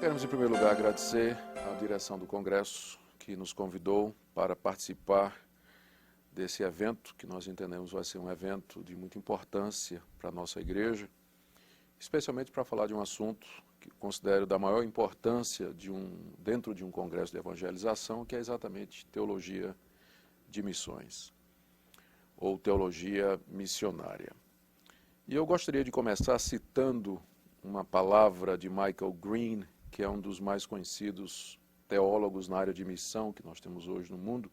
Queremos, em primeiro lugar, agradecer à direção do Congresso que nos convidou para participar desse evento, que nós entendemos vai ser um evento de muita importância para a nossa igreja, especialmente para falar de um assunto que considero da maior importância dentro de um congresso de evangelização, que é exatamente teologia de missões, ou teologia missionária. E eu gostaria de começar citando uma palavra de Michael Green, que é um dos mais conhecidos teólogos na área de missão que nós temos hoje no mundo.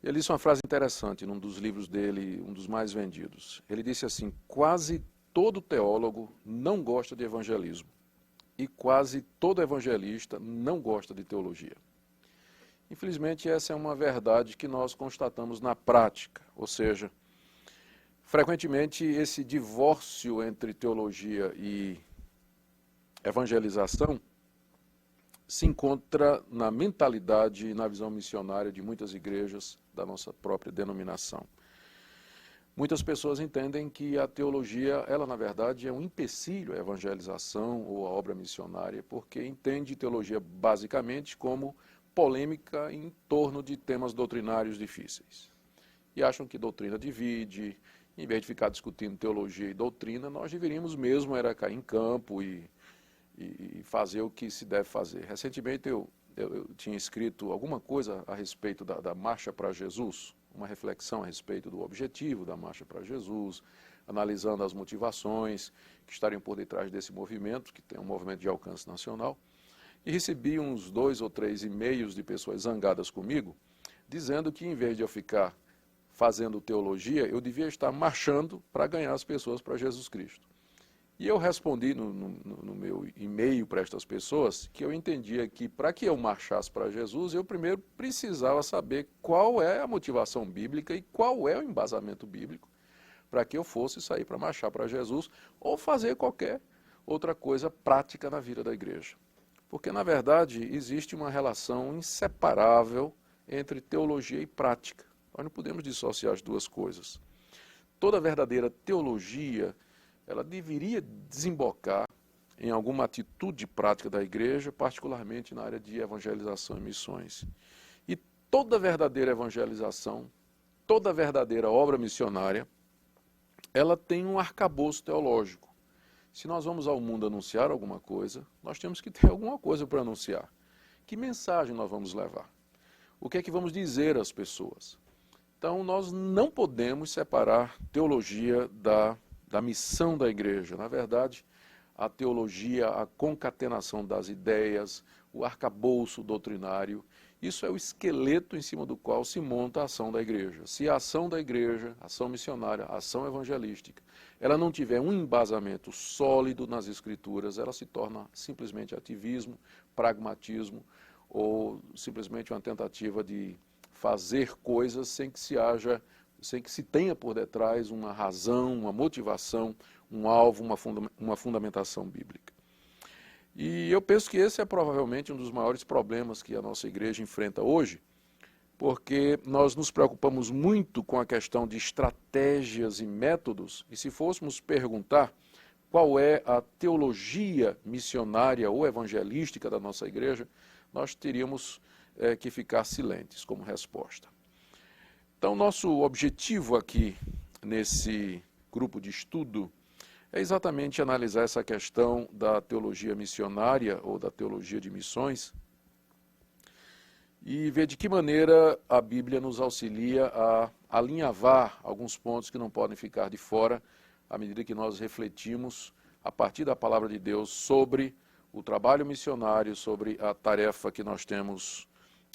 Ele disse uma frase interessante num dos livros dele, um dos mais vendidos. Ele disse assim: quase todo teólogo não gosta de evangelismo e quase todo evangelista não gosta de teologia. Infelizmente, essa é uma verdade que nós constatamos na prática, ou seja, frequentemente esse divórcio entre teologia e evangelização se encontra na mentalidade e na visão missionária de muitas igrejas da nossa própria denominação. Muitas pessoas entendem que a teologia, ela na verdade é um empecilho à evangelização ou à obra missionária, porque entende teologia basicamente como polêmica em torno de temas doutrinários difíceis. E acham que doutrina divide. Em vez de ficar discutindo teologia e doutrina, nós deveríamos mesmo era cair em campo e fazer o que se deve fazer. Recentemente eu tinha escrito alguma coisa a respeito da Marcha para Jesus, uma reflexão a respeito do objetivo da Marcha para Jesus, analisando as motivações que estariam por detrás desse movimento, que tem um movimento de alcance nacional, e recebi uns 2 ou 3 e-mails de pessoas zangadas comigo, dizendo que em vez de eu ficar fazendo teologia, eu devia estar marchando para ganhar as pessoas para Jesus Cristo. E eu respondi no meu e-mail para estas pessoas que eu entendia que para que eu marchasse para Jesus, eu primeiro precisava saber qual é a motivação bíblica e qual é o embasamento bíblico para que eu fosse sair para marchar para Jesus ou fazer qualquer outra coisa prática na vida da igreja. Porque, na verdade, existe uma relação inseparável entre teologia e prática. Nós não podemos dissociar as duas coisas. Toda verdadeira teologia, ela deveria desembocar em alguma atitude prática da igreja, particularmente na área de evangelização e missões. E toda verdadeira evangelização, toda verdadeira obra missionária, ela tem um arcabouço teológico. Se nós vamos ao mundo anunciar alguma coisa, nós temos que ter alguma coisa para anunciar. Que mensagem nós vamos levar? O que é que vamos dizer às pessoas? Então, nós não podemos separar teologia da missão da igreja. Na verdade, a teologia, a concatenação das ideias, o arcabouço doutrinário, isso é o esqueleto em cima do qual se monta a ação da igreja. Se a ação da igreja, a ação missionária, a ação evangelística, ela não tiver um embasamento sólido nas escrituras, ela se torna simplesmente ativismo, pragmatismo ou simplesmente uma tentativa de fazer coisas sem que se tenha por detrás uma razão, uma motivação, um alvo, uma fundamentação bíblica. E eu penso que esse é provavelmente um dos maiores problemas que a nossa igreja enfrenta hoje, porque nós nos preocupamos muito com a questão de estratégias e métodos, e se fôssemos perguntar qual é a teologia missionária ou evangelística da nossa igreja, nós teríamos que ficar silentes como resposta. Então, nosso objetivo aqui, nesse grupo de estudo, é exatamente analisar essa questão da teologia missionária ou da teologia de missões e ver de que maneira a Bíblia nos auxilia a alinhavar alguns pontos que não podem ficar de fora à medida que nós refletimos, a partir da palavra de Deus, sobre o trabalho missionário, sobre a tarefa que nós temos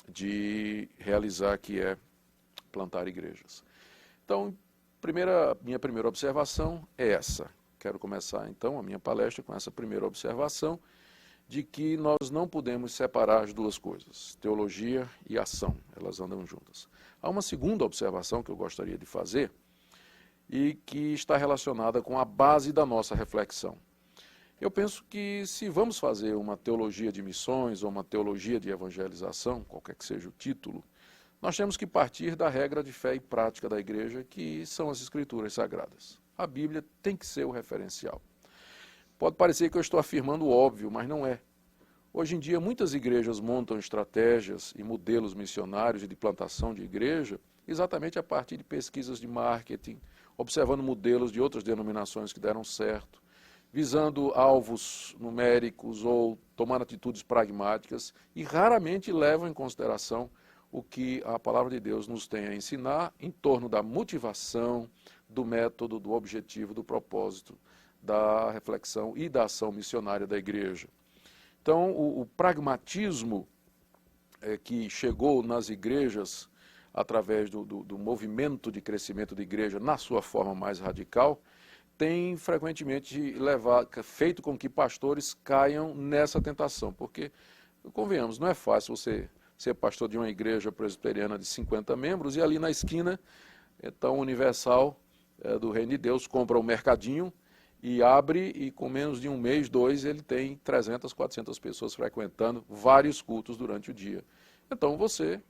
de realizar, que é plantar igrejas. Então, minha primeira observação é essa. Quero começar, então, a minha palestra com essa primeira observação de que nós não podemos separar as duas coisas, teologia e ação, elas andam juntas. Há uma segunda observação que eu gostaria de fazer e que está relacionada com a base da nossa reflexão. Eu penso que se vamos fazer uma teologia de missões ou uma teologia de evangelização, qualquer que seja o título, nós temos que partir da regra de fé e prática da igreja, que são as Escrituras Sagradas. A Bíblia tem que ser o referencial. Pode parecer que eu estou afirmando o óbvio, mas não é. Hoje em dia, muitas igrejas montam estratégias e modelos missionários e de plantação de igreja exatamente a partir de pesquisas de marketing, observando modelos de outras denominações que deram certo, visando alvos numéricos ou tomando atitudes pragmáticas e raramente levam em consideração o que a palavra de Deus nos tem a ensinar em torno da motivação, do método, do objetivo, do propósito, da reflexão e da ação missionária da igreja. Então, o pragmatismo que chegou nas igrejas através do movimento de crescimento de igreja na sua forma mais radical, tem frequentemente feito com que pastores caiam nessa tentação, porque, convenhamos, não é fácil você ser pastor de uma igreja presbiteriana de 50 membros e ali na esquina, então, Universal do Reino de Deus compra um mercadinho e abre, e com menos de um mês, 2, ele tem 300, 400 pessoas frequentando vários cultos durante o dia. Então você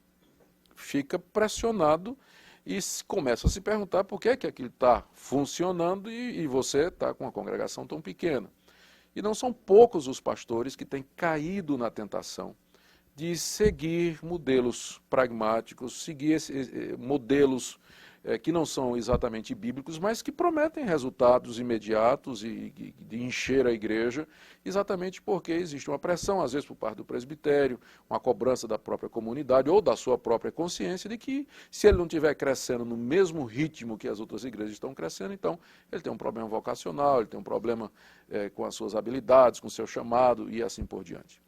fica pressionado e começa a se perguntar por que aquilo está funcionando e você está com uma congregação tão pequena. E não são poucos os pastores que têm caído na tentação de seguir modelos pragmáticos, seguir modelos que não são exatamente bíblicos, mas que prometem resultados imediatos e de encher a igreja, exatamente porque existe uma pressão, às vezes por parte do presbitério, uma cobrança da própria comunidade ou da sua própria consciência de que se ele não estiver crescendo no mesmo ritmo que as outras igrejas estão crescendo, então ele tem um problema vocacional, ele tem um problema com as suas habilidades, com o seu chamado e assim por diante.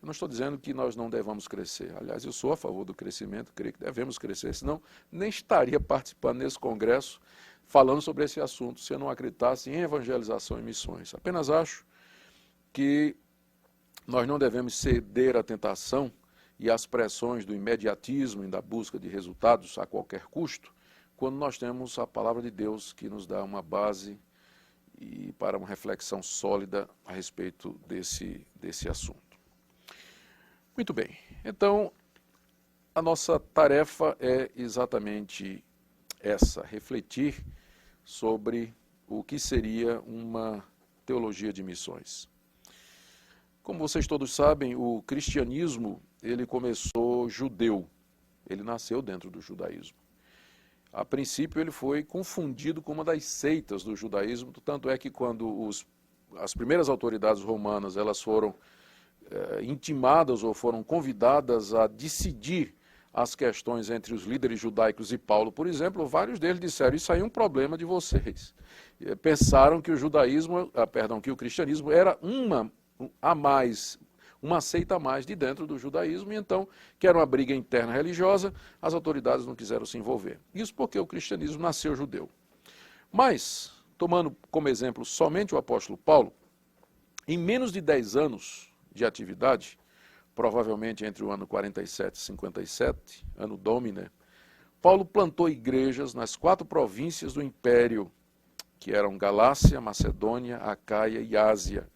Eu não estou dizendo que nós não devamos crescer. Aliás, eu sou a favor do crescimento, creio que devemos crescer, senão nem estaria participando nesse congresso falando sobre esse assunto, se eu não acreditasse em evangelização e missões. Apenas acho que nós não devemos ceder à tentação e às pressões do imediatismo e da busca de resultados a qualquer custo, quando nós temos a palavra de Deus que nos dá uma base e para uma reflexão sólida a respeito desse assunto. Muito bem, então a nossa tarefa é exatamente essa, refletir sobre o que seria uma teologia de missões. Como vocês todos sabem, o cristianismo, ele começou judeu, ele nasceu dentro do judaísmo. A princípio ele foi confundido com uma das seitas do judaísmo, tanto é que quando as primeiras autoridades romanas elas foram intimadas ou foram convidadas a decidir as questões entre os líderes judaicos e Paulo, por exemplo, vários deles disseram, isso aí é um problema de vocês. Pensaram que que o cristianismo era uma seita a mais de dentro do judaísmo, e então, que era uma briga interna religiosa, as autoridades não quiseram se envolver. Isso porque o cristianismo nasceu judeu. Mas, tomando como exemplo somente o apóstolo Paulo, em menos de 10 anos de atividade, provavelmente entre o ano 47 e 57, ano Domini, Paulo plantou igrejas nas 4 províncias do Império, que eram Galácia, Macedônia, Acaia e Ásia.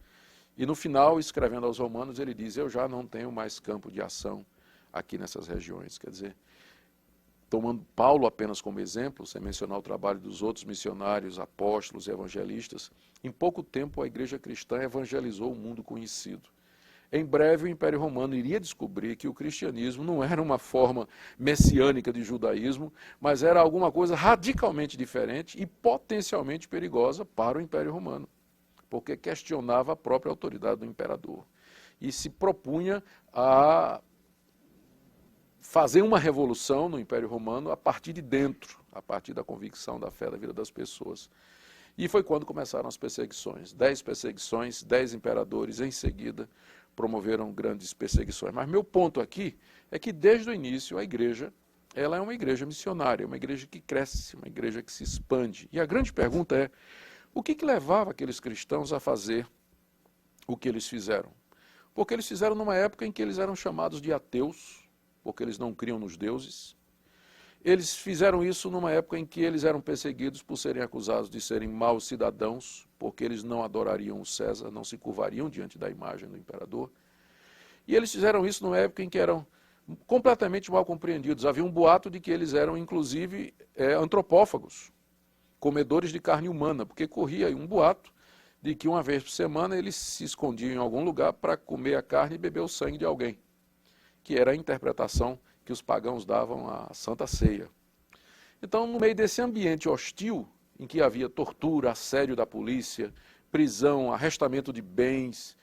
E no final, escrevendo aos romanos, ele diz, eu já não tenho mais campo de ação aqui nessas regiões. Quer dizer, tomando Paulo apenas como exemplo, sem mencionar o trabalho dos outros missionários, apóstolos e evangelistas, em pouco tempo a igreja cristã evangelizou o mundo conhecido. Em breve, o Império Romano iria descobrir que o cristianismo não era uma forma messiânica de judaísmo, mas era alguma coisa radicalmente diferente e potencialmente perigosa para o Império Romano, porque questionava a própria autoridade do imperador e se propunha a fazer uma revolução no Império Romano a partir de dentro, a partir da convicção da fé da vida das pessoas. E foi quando começaram as perseguições. 10 perseguições, 10 imperadores em seguida promoveram grandes perseguições. Mas meu ponto aqui é que desde o início a igreja, ela é uma igreja missionária, uma igreja que cresce, uma igreja que se expande. E a grande pergunta é, o que levava aqueles cristãos a fazer o que eles fizeram? Porque eles fizeram numa época em que eles eram chamados de ateus, porque eles não criam nos deuses. Eles fizeram isso numa época em que eles eram perseguidos por serem acusados de serem maus cidadãos, porque eles não adorariam o César, não se curvariam diante da imagem do imperador. E eles fizeram isso numa época em que eram completamente mal compreendidos. Havia um boato de que eles eram, inclusive, antropófagos, comedores de carne humana, porque corria um boato de que uma vez por semana eles se escondiam em algum lugar para comer a carne e beber o sangue de alguém, que era a interpretação que os pagãos davam à Santa Ceia. Então, no meio desse ambiente hostil, em que havia tortura, assédio da polícia, prisão, arrestamento de bens,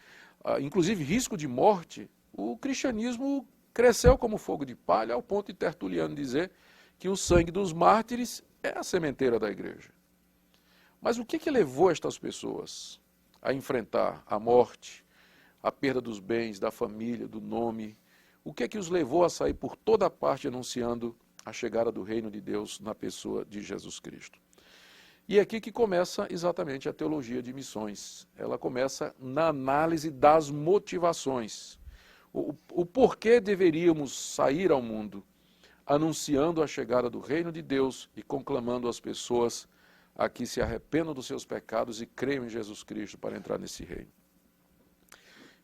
inclusive risco de morte, o cristianismo cresceu como fogo de palha, ao ponto de Tertuliano dizer que o sangue dos mártires é a sementeira da igreja. Mas o que levou estas pessoas a enfrentar a morte, a perda dos bens, da família, do nome? O que os levou a sair por toda parte anunciando a chegada do reino de Deus na pessoa de Jesus Cristo? E é aqui que começa exatamente a teologia de missões. Ela começa na análise das motivações. O porquê deveríamos sair ao mundo anunciando a chegada do reino de Deus e conclamando as pessoas a que se arrependam dos seus pecados e creiam em Jesus Cristo para entrar nesse reino.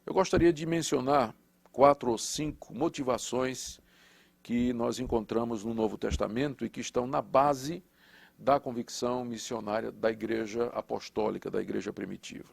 Eu gostaria de mencionar 4 ou 5 motivações que nós encontramos no Novo Testamento e que estão na base da convicção missionária da igreja apostólica, da igreja primitiva.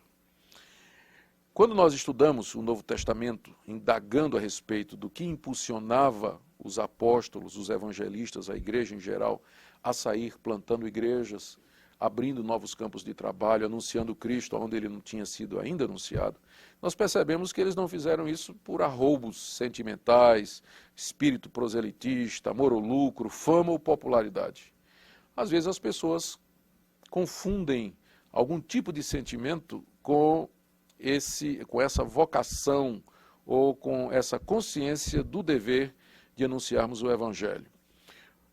Quando nós estudamos o Novo Testamento, indagando a respeito do que impulsionava os apóstolos, os evangelistas, a igreja em geral, a sair plantando igrejas, abrindo novos campos de trabalho, anunciando Cristo onde ele não tinha sido ainda anunciado, nós percebemos que eles não fizeram isso por arroubos sentimentais, espírito proselitista, amor ao lucro, fama ou popularidade. Às vezes as pessoas confundem algum tipo de sentimento com essa vocação ou com essa consciência do dever de anunciarmos o Evangelho.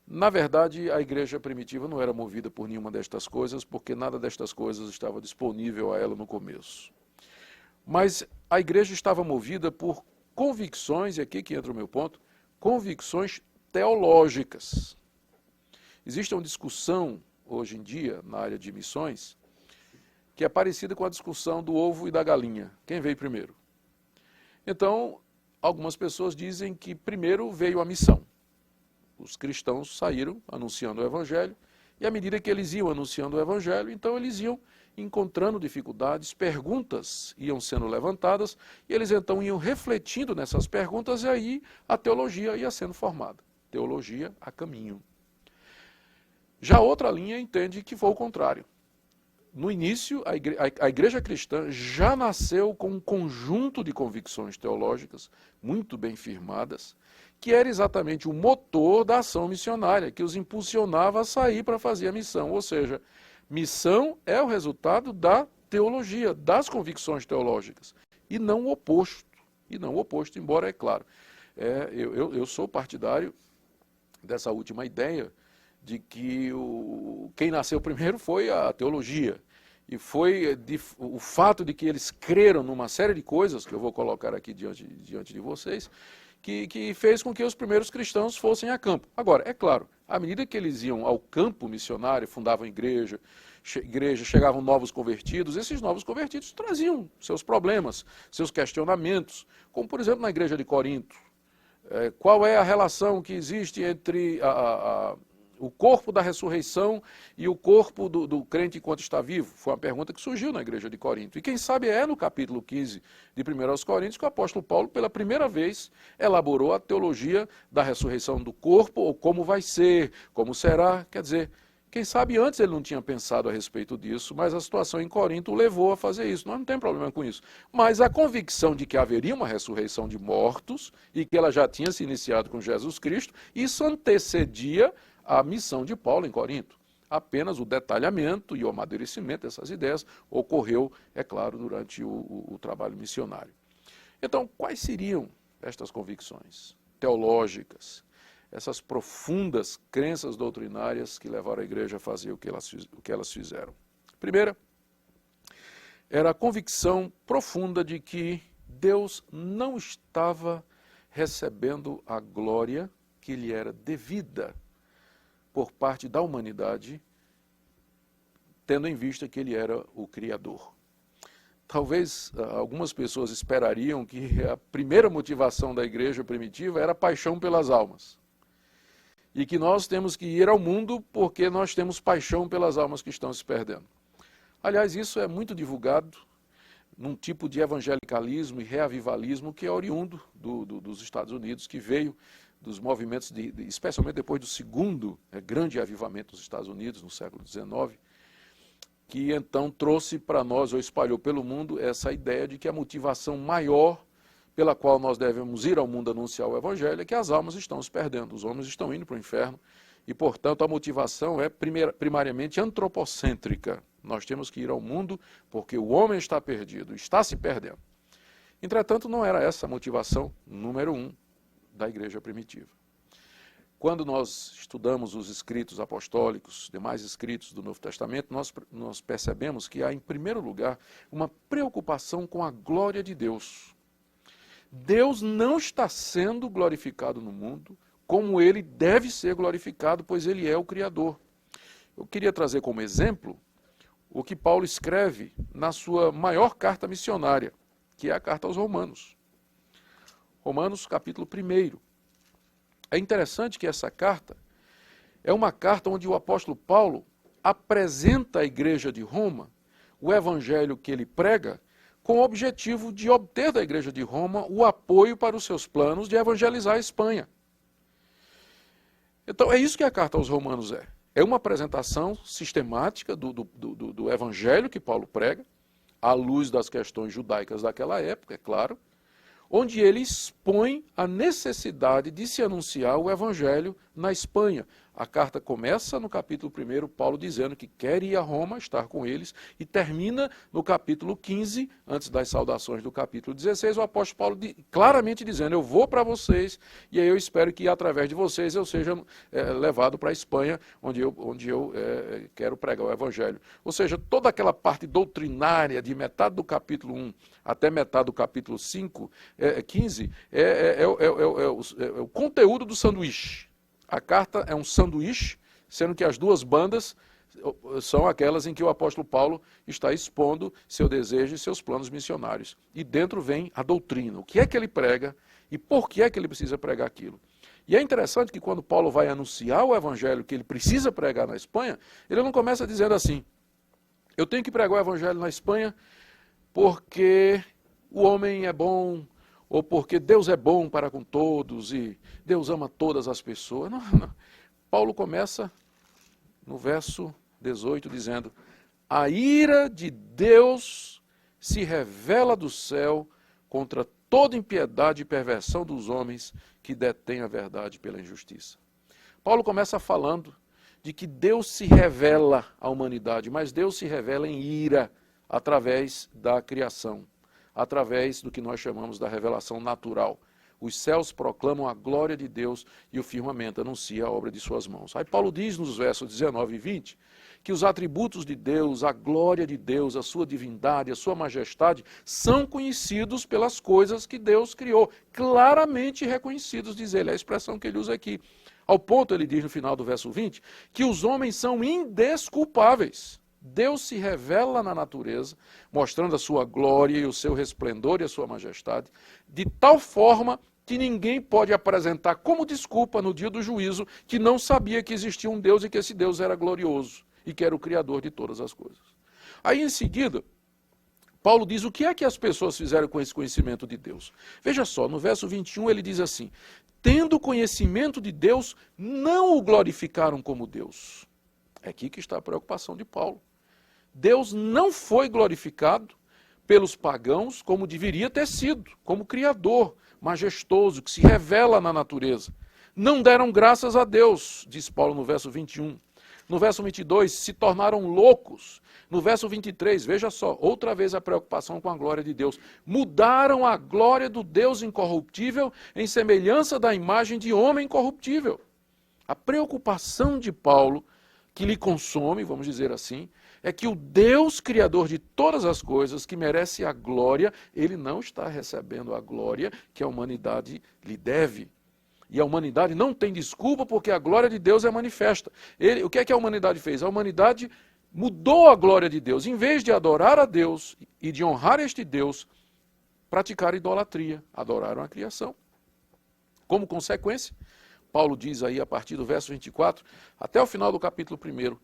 Na verdade, a igreja primitiva não era movida por nenhuma destas coisas, porque nada destas coisas estava disponível a ela no começo. Mas a igreja estava movida por convicções, e aqui que entra o meu ponto, convicções teológicas. Existe uma discussão hoje em dia na área de missões que é parecida com a discussão do ovo e da galinha. Quem veio primeiro? Então, algumas pessoas dizem que primeiro veio a missão. Os cristãos saíram anunciando o Evangelho, e à medida que eles iam anunciando o Evangelho, então eles iam encontrando dificuldades, perguntas iam sendo levantadas, e eles então iam refletindo nessas perguntas, e aí a teologia ia sendo formada. Teologia a caminho. Já outra linha entende que foi o contrário. No início, a igreja cristã já nasceu com um conjunto de convicções teológicas muito bem firmadas, que era exatamente o motor da ação missionária, que os impulsionava a sair para fazer a missão. Ou seja, missão é o resultado da teologia, das convicções teológicas, e não o oposto. Embora, é claro, eu sou partidário dessa última ideia, de que quem nasceu primeiro foi a teologia. E foi o fato de que eles creram numa série de coisas, que eu vou colocar aqui diante de vocês, que fez com que os primeiros cristãos fossem a campo. Agora, é claro, à medida que eles iam ao campo missionário, fundavam igreja, chegavam novos convertidos, esses novos convertidos traziam seus problemas, seus questionamentos, como por exemplo na igreja de Corinto. Qual é a relação que existe entre o corpo da ressurreição e o corpo do crente enquanto está vivo? Foi uma pergunta que surgiu na igreja de Corinto. E quem sabe é no capítulo 15 de 1 aos Coríntios que o apóstolo Paulo, pela primeira vez, elaborou a teologia da ressurreição do corpo, ou como vai ser, como será. Quer dizer, quem sabe antes ele não tinha pensado a respeito disso, mas a situação em Corinto o levou a fazer isso. Nós não temos problema com isso. Mas a convicção de que haveria uma ressurreição de mortos e que ela já tinha se iniciado com Jesus Cristo, isso antecedia a missão de Paulo em Corinto. Apenas o detalhamento e o amadurecimento dessas ideias ocorreu, é claro, durante o trabalho missionário. Então, quais seriam estas convicções teológicas, essas profundas crenças doutrinárias que levaram a igreja a fazer o que elas fizeram? Primeira, era a convicção profunda de que Deus não estava recebendo a glória que lhe era devida por parte da humanidade, tendo em vista que ele era o Criador. Talvez algumas pessoas esperariam que a primeira motivação da igreja primitiva era a paixão pelas almas. E que nós temos que ir ao mundo porque nós temos paixão pelas almas que estão se perdendo. Aliás, isso é muito divulgado num tipo de evangelicalismo e reavivalismo que é oriundo dos Estados Unidos, que veio dos movimentos, especialmente depois do segundo grande avivamento dos Estados Unidos, no século XIX, que então trouxe para nós, ou espalhou pelo mundo, essa ideia de que a motivação maior pela qual nós devemos ir ao mundo anunciar o Evangelho é que as almas estão se perdendo, os homens estão indo para o inferno, e, portanto, a motivação é primariamente antropocêntrica. Nós temos que ir ao mundo porque o homem está perdido, está se perdendo. Entretanto, não era essa a motivação número 1 da igreja primitiva. Quando nós estudamos os escritos apostólicos, demais escritos do Novo Testamento, nós percebemos que há, em primeiro lugar, uma preocupação com a glória de Deus. Deus não está sendo glorificado no mundo como ele deve ser glorificado, pois ele é o Criador. Eu queria trazer como exemplo o que Paulo escreve na sua maior carta missionária, que é a carta aos Romanos. Romanos, capítulo 1. É interessante que essa carta é uma carta onde o apóstolo Paulo apresenta à igreja de Roma o evangelho que ele prega com o objetivo de obter da igreja de Roma o apoio para os seus planos de evangelizar a Espanha. Então, é isso que a carta aos Romanos é. É uma apresentação sistemática do evangelho que Paulo prega, à luz das questões judaicas daquela época, é claro, onde ele expõe a necessidade de se anunciar o evangelho na Espanha. A carta começa no capítulo 1, Paulo dizendo que quer ir a Roma, estar com eles, e termina no capítulo 15, antes das saudações do capítulo 16, o apóstolo Paulo claramente dizendo, eu vou para vocês, e aí eu espero que através de vocês eu seja levado para a Espanha, onde eu quero pregar o evangelho. Ou seja, toda aquela parte doutrinária de metade do capítulo 1 até metade do capítulo 15, é o conteúdo do sanduíche. A carta é um sanduíche, sendo que as duas bandas são aquelas em que o apóstolo Paulo está expondo seu desejo e seus planos missionários. E dentro vem a doutrina, o que é que ele prega e por que é que ele precisa pregar aquilo. E é interessante que quando Paulo vai anunciar o evangelho que ele precisa pregar na Espanha, ele não começa dizendo assim, eu tenho que pregar o evangelho na Espanha porque o homem é bom, ou porque Deus é bom para com todos e Deus ama todas as pessoas. Não. Paulo começa no verso 18 dizendo, a ira de Deus se revela do céu contra toda impiedade e perversão dos homens que detêm a verdade pela injustiça. Paulo começa falando de que Deus se revela à humanidade, mas Deus se revela em ira através da criação, através do que nós chamamos da revelação natural. Os céus proclamam a glória de Deus e o firmamento anuncia a obra de suas mãos. Aí Paulo diz nos versos 19 e 20 que os atributos de Deus, a glória de Deus, a sua divindade, a sua majestade, são conhecidos pelas coisas que Deus criou, claramente reconhecidos, diz ele, é a expressão que ele usa aqui. Ao ponto, ele diz no final do verso 20, que os homens são indesculpáveis. Deus se revela na natureza, mostrando a sua glória e o seu resplendor e a sua majestade, de tal forma que ninguém pode apresentar como desculpa no dia do juízo que não sabia que existia um Deus e que esse Deus era glorioso e que era o Criador de todas as coisas. Aí em seguida, Paulo diz o que é que as pessoas fizeram com esse conhecimento de Deus. Veja só, no verso 21 ele diz assim, tendo conhecimento de Deus, não o glorificaram como Deus. É aqui que está a preocupação de Paulo. Deus não foi glorificado pelos pagãos como deveria ter sido, como Criador majestoso, que se revela na natureza. Não deram graças a Deus, diz Paulo no verso 21. No verso 22, se tornaram loucos. No verso 23, veja só, outra vez a preocupação com a glória de Deus. Mudaram a glória do Deus incorruptível em semelhança da imagem de homem corruptível. A preocupação de Paulo, que lhe consome, vamos dizer assim, é que o Deus criador de todas as coisas, que merece a glória, ele não está recebendo a glória que a humanidade lhe deve. E a humanidade não tem desculpa porque a glória de Deus é manifesta. O que é que a humanidade fez? A humanidade mudou a glória de Deus. Em vez de adorar a Deus e de honrar este Deus, praticaram idolatria, adoraram a criação. Como consequência, Paulo diz aí a partir do verso 24, até o final do capítulo 1,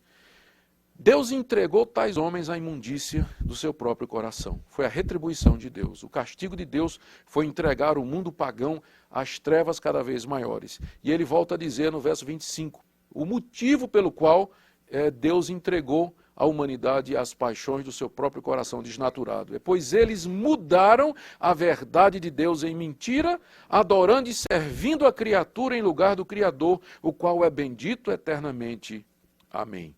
Deus entregou tais homens à imundícia do seu próprio coração. Foi a retribuição de Deus. O castigo de Deus foi entregar o mundo pagão às trevas cada vez maiores. E ele volta a dizer no verso 25, o motivo pelo qual Deus entregou a humanidade às paixões do seu próprio coração desnaturado. É pois eles mudaram a verdade de Deus em mentira, adorando e servindo a criatura em lugar do Criador, o qual é bendito eternamente. Amém.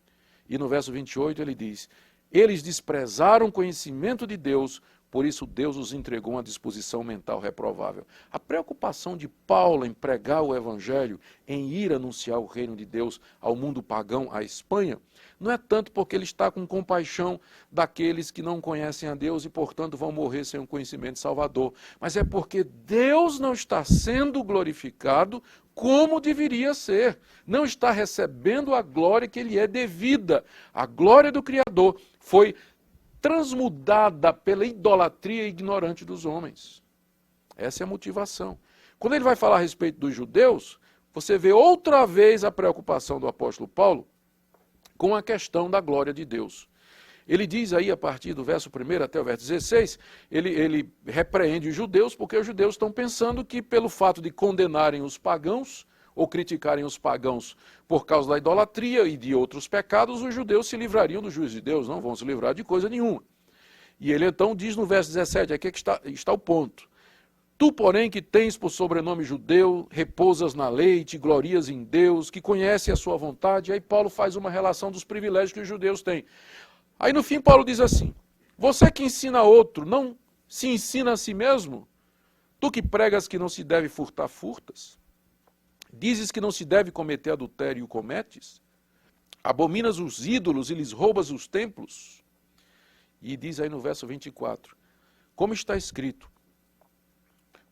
E no verso 28 ele diz, eles desprezaram o conhecimento de Deus, por isso Deus os entregou a uma disposição mental reprovável. A preocupação de Paulo em pregar o evangelho, em ir anunciar o reino de Deus ao mundo pagão, à Espanha, não é tanto porque ele está com compaixão daqueles que não conhecem a Deus e, portanto, vão morrer sem um conhecimento salvador, mas é porque Deus não está sendo glorificado como deveria ser. Não está recebendo a glória que lhe é devida. A glória do Criador foi transmudada pela idolatria ignorante dos homens. Essa é a motivação. Quando ele vai falar a respeito dos judeus, você vê outra vez a preocupação do apóstolo Paulo com a questão da glória de Deus. Ele diz aí, a partir do verso 1 até o verso 16, ele repreende os judeus, porque os judeus estão pensando que pelo fato de condenarem os pagãos, ou criticarem os pagãos por causa da idolatria e de outros pecados, os judeus se livrariam do juízo de Deus, não vão se livrar de coisa nenhuma. E ele então diz no verso 17, aqui é que está o ponto. Tu, porém, que tens por sobrenome judeu, repousas na lei, te glorias em Deus, que conhece a sua vontade. Aí Paulo faz uma relação dos privilégios que os judeus têm. Aí no fim Paulo diz assim, você que ensina outro, não se ensina a si mesmo? Tu que pregas que não se deve furtar, furtas? Dizes que não se deve cometer adultério e o cometes? Abominas os ídolos e lhes roubas os templos? E diz aí no verso 24, como está escrito,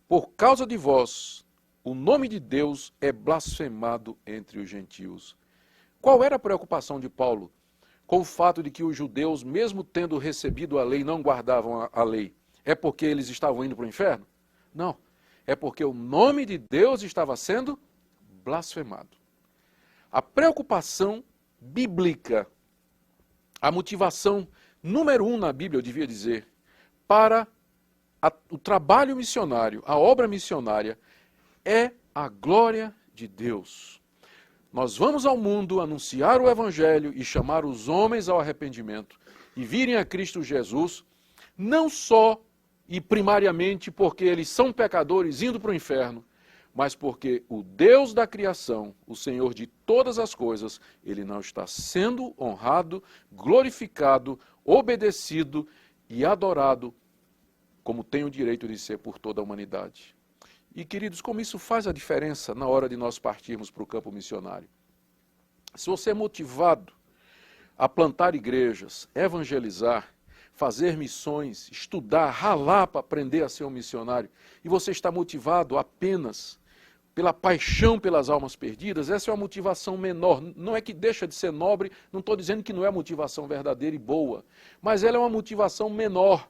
por causa de vós, o nome de Deus é blasfemado entre os gentios. Qual era a preocupação de Paulo com o fato de que os judeus, mesmo tendo recebido a lei, não guardavam a lei? É porque eles estavam indo para o inferno? Não. É porque o nome de Deus estava sendo blasfemado. A preocupação bíblica, a motivação número 1 na Bíblia, eu devia dizer, para o trabalho missionário, a obra missionária, é a glória de Deus. Nós vamos ao mundo anunciar o Evangelho e chamar os homens ao arrependimento e virem a Cristo Jesus, não só e primariamente porque eles são pecadores indo para o inferno, mas porque o Deus da criação, o Senhor de todas as coisas, ele não está sendo honrado, glorificado, obedecido e adorado como tem o direito de ser por toda a humanidade. E, queridos, como isso faz a diferença na hora de nós partirmos para o campo missionário? Se você é motivado a plantar igrejas, evangelizar, fazer missões, estudar, ralar para aprender a ser um missionário, e você está motivado apenas pela paixão pelas almas perdidas, essa é uma motivação menor. Não é que deixa de ser nobre, não estou dizendo que não é motivação verdadeira e boa, mas ela é uma motivação menor.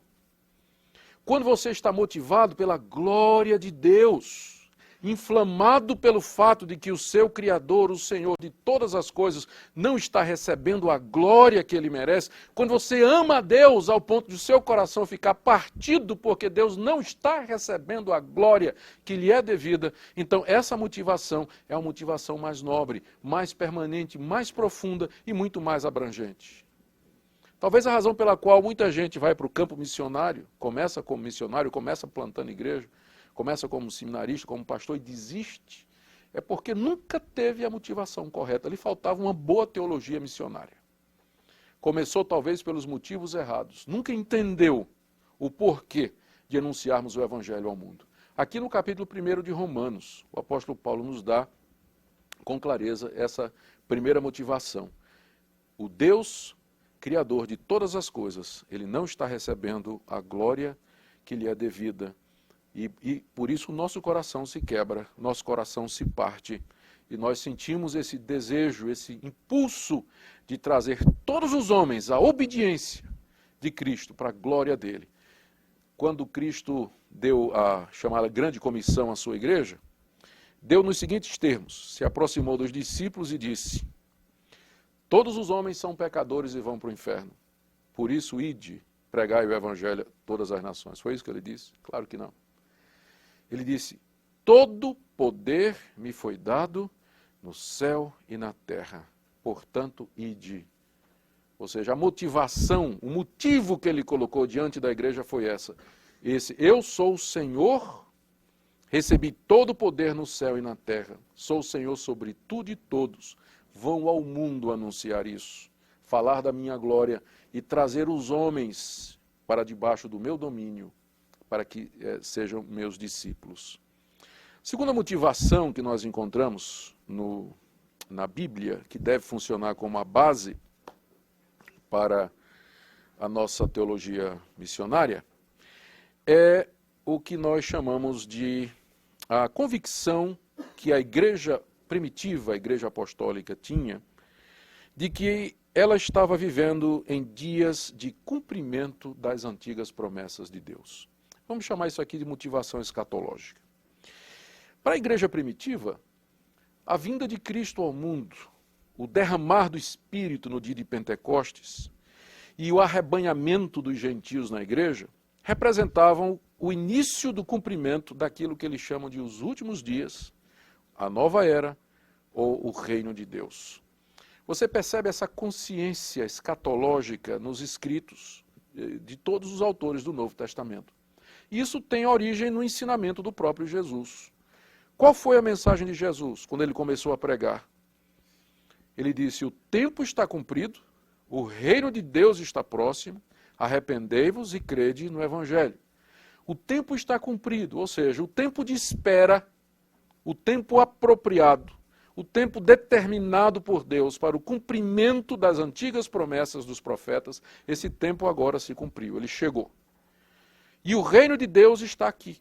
Quando você está motivado pela glória de Deus, inflamado pelo fato de que o seu Criador, o Senhor de todas as coisas, não está recebendo a glória que Ele merece, quando você ama a Deus ao ponto de o seu coração ficar partido porque Deus não está recebendo a glória que lhe é devida, então essa motivação é uma motivação mais nobre, mais permanente, mais profunda e muito mais abrangente. Talvez a razão pela qual muita gente vai para o campo missionário, começa como missionário, começa plantando igreja, começa como seminarista, como pastor e desiste, é porque nunca teve a motivação correta. Lhe faltava uma boa teologia missionária. Começou talvez pelos motivos errados. Nunca entendeu o porquê de anunciarmos o evangelho ao mundo. Aqui no capítulo 1 de Romanos, o apóstolo Paulo nos dá com clareza essa primeira motivação. O Deus Criador de todas as coisas, ele não está recebendo a glória que lhe é devida. E por isso o nosso coração se quebra, nosso coração se parte. E nós sentimos esse desejo, esse impulso de trazer todos os homens à obediência de Cristo, para a glória dele. Quando Cristo deu a chamada grande comissão à sua igreja, deu nos seguintes termos: se aproximou dos discípulos e disse: Todos os homens são pecadores e vão para o inferno. Por isso, ide, pregai o evangelho a todas as nações. Foi isso que ele disse? Claro que não. Ele disse, todo poder me foi dado no céu e na terra. Portanto, ide. Ou seja, a motivação, o motivo que ele colocou diante da igreja foi esse, eu sou o Senhor, recebi todo o poder no céu e na terra, sou o Senhor sobre tudo e todos, vão ao mundo anunciar isso, falar da minha glória e trazer os homens para debaixo do meu domínio, para que sejam meus discípulos. Segunda motivação que nós encontramos na Bíblia, que deve funcionar como a base para a nossa teologia missionária, é o que nós chamamos de a convicção que a igreja primitiva, a igreja apostólica tinha, de que ela estava vivendo em dias de cumprimento das antigas promessas de Deus. Vamos chamar isso aqui de motivação escatológica. Para a igreja primitiva, a vinda de Cristo ao mundo, o derramar do Espírito no dia de Pentecostes e o arrebanhamento dos gentios na igreja representavam o início do cumprimento daquilo que eles chamam de os últimos dias, a nova era ou o reino de Deus. Você percebe essa consciência escatológica nos escritos de todos os autores do Novo Testamento. Isso tem origem no ensinamento do próprio Jesus. Qual foi a mensagem de Jesus quando ele começou a pregar? Ele disse, o tempo está cumprido, o reino de Deus está próximo, arrependei-vos e crede no Evangelho. O tempo está cumprido, ou seja, o tempo de espera, o tempo apropriado, o tempo determinado por Deus para o cumprimento das antigas promessas dos profetas, esse tempo agora se cumpriu, ele chegou. E o reino de Deus está aqui.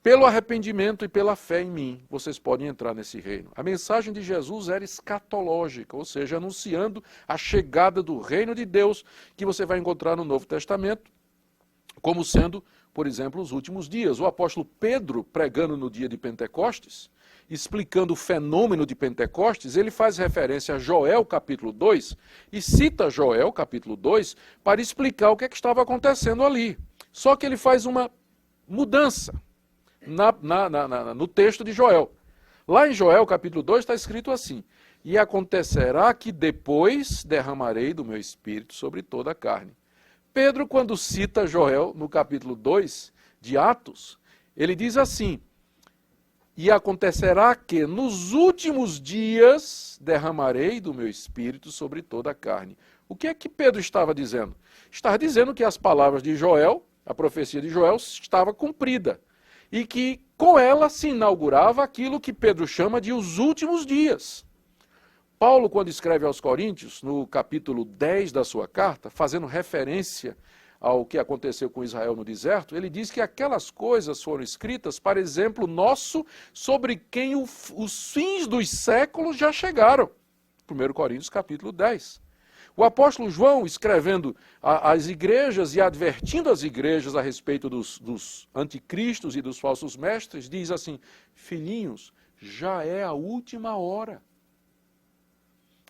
Pelo arrependimento e pela fé em mim, vocês podem entrar nesse reino. A mensagem de Jesus era escatológica, ou seja, anunciando a chegada do reino de Deus, que você vai encontrar no Novo Testamento, como sendo, por exemplo, os últimos dias. O apóstolo Pedro, pregando no dia de Pentecostes, explicando o fenômeno de Pentecostes, ele faz referência a Joel capítulo 2 e cita Joel capítulo 2 para explicar o que estava acontecendo ali. Só que ele faz uma mudança no texto de Joel. Lá em Joel capítulo 2 está escrito assim, e acontecerá que depois derramarei do meu espírito sobre toda a carne. Pedro, quando cita Joel no capítulo 2 de Atos, ele diz assim, e acontecerá que nos últimos dias derramarei do meu espírito sobre toda a carne. O que é que Pedro estava dizendo? Estava dizendo que as palavras de Joel, a profecia de Joel, estava cumprida. E que com ela se inaugurava aquilo que Pedro chama de os últimos dias. Paulo, quando escreve aos Coríntios, no capítulo 10 da sua carta, fazendo referência ao que aconteceu com Israel no deserto, ele diz que aquelas coisas foram escritas para exemplo nosso, sobre quem os fins dos séculos já chegaram. 1 Coríntios capítulo 10. O apóstolo João, escrevendo às igrejas e advertindo as igrejas a respeito dos anticristos e dos falsos mestres, diz assim, filhinhos, já é a última hora.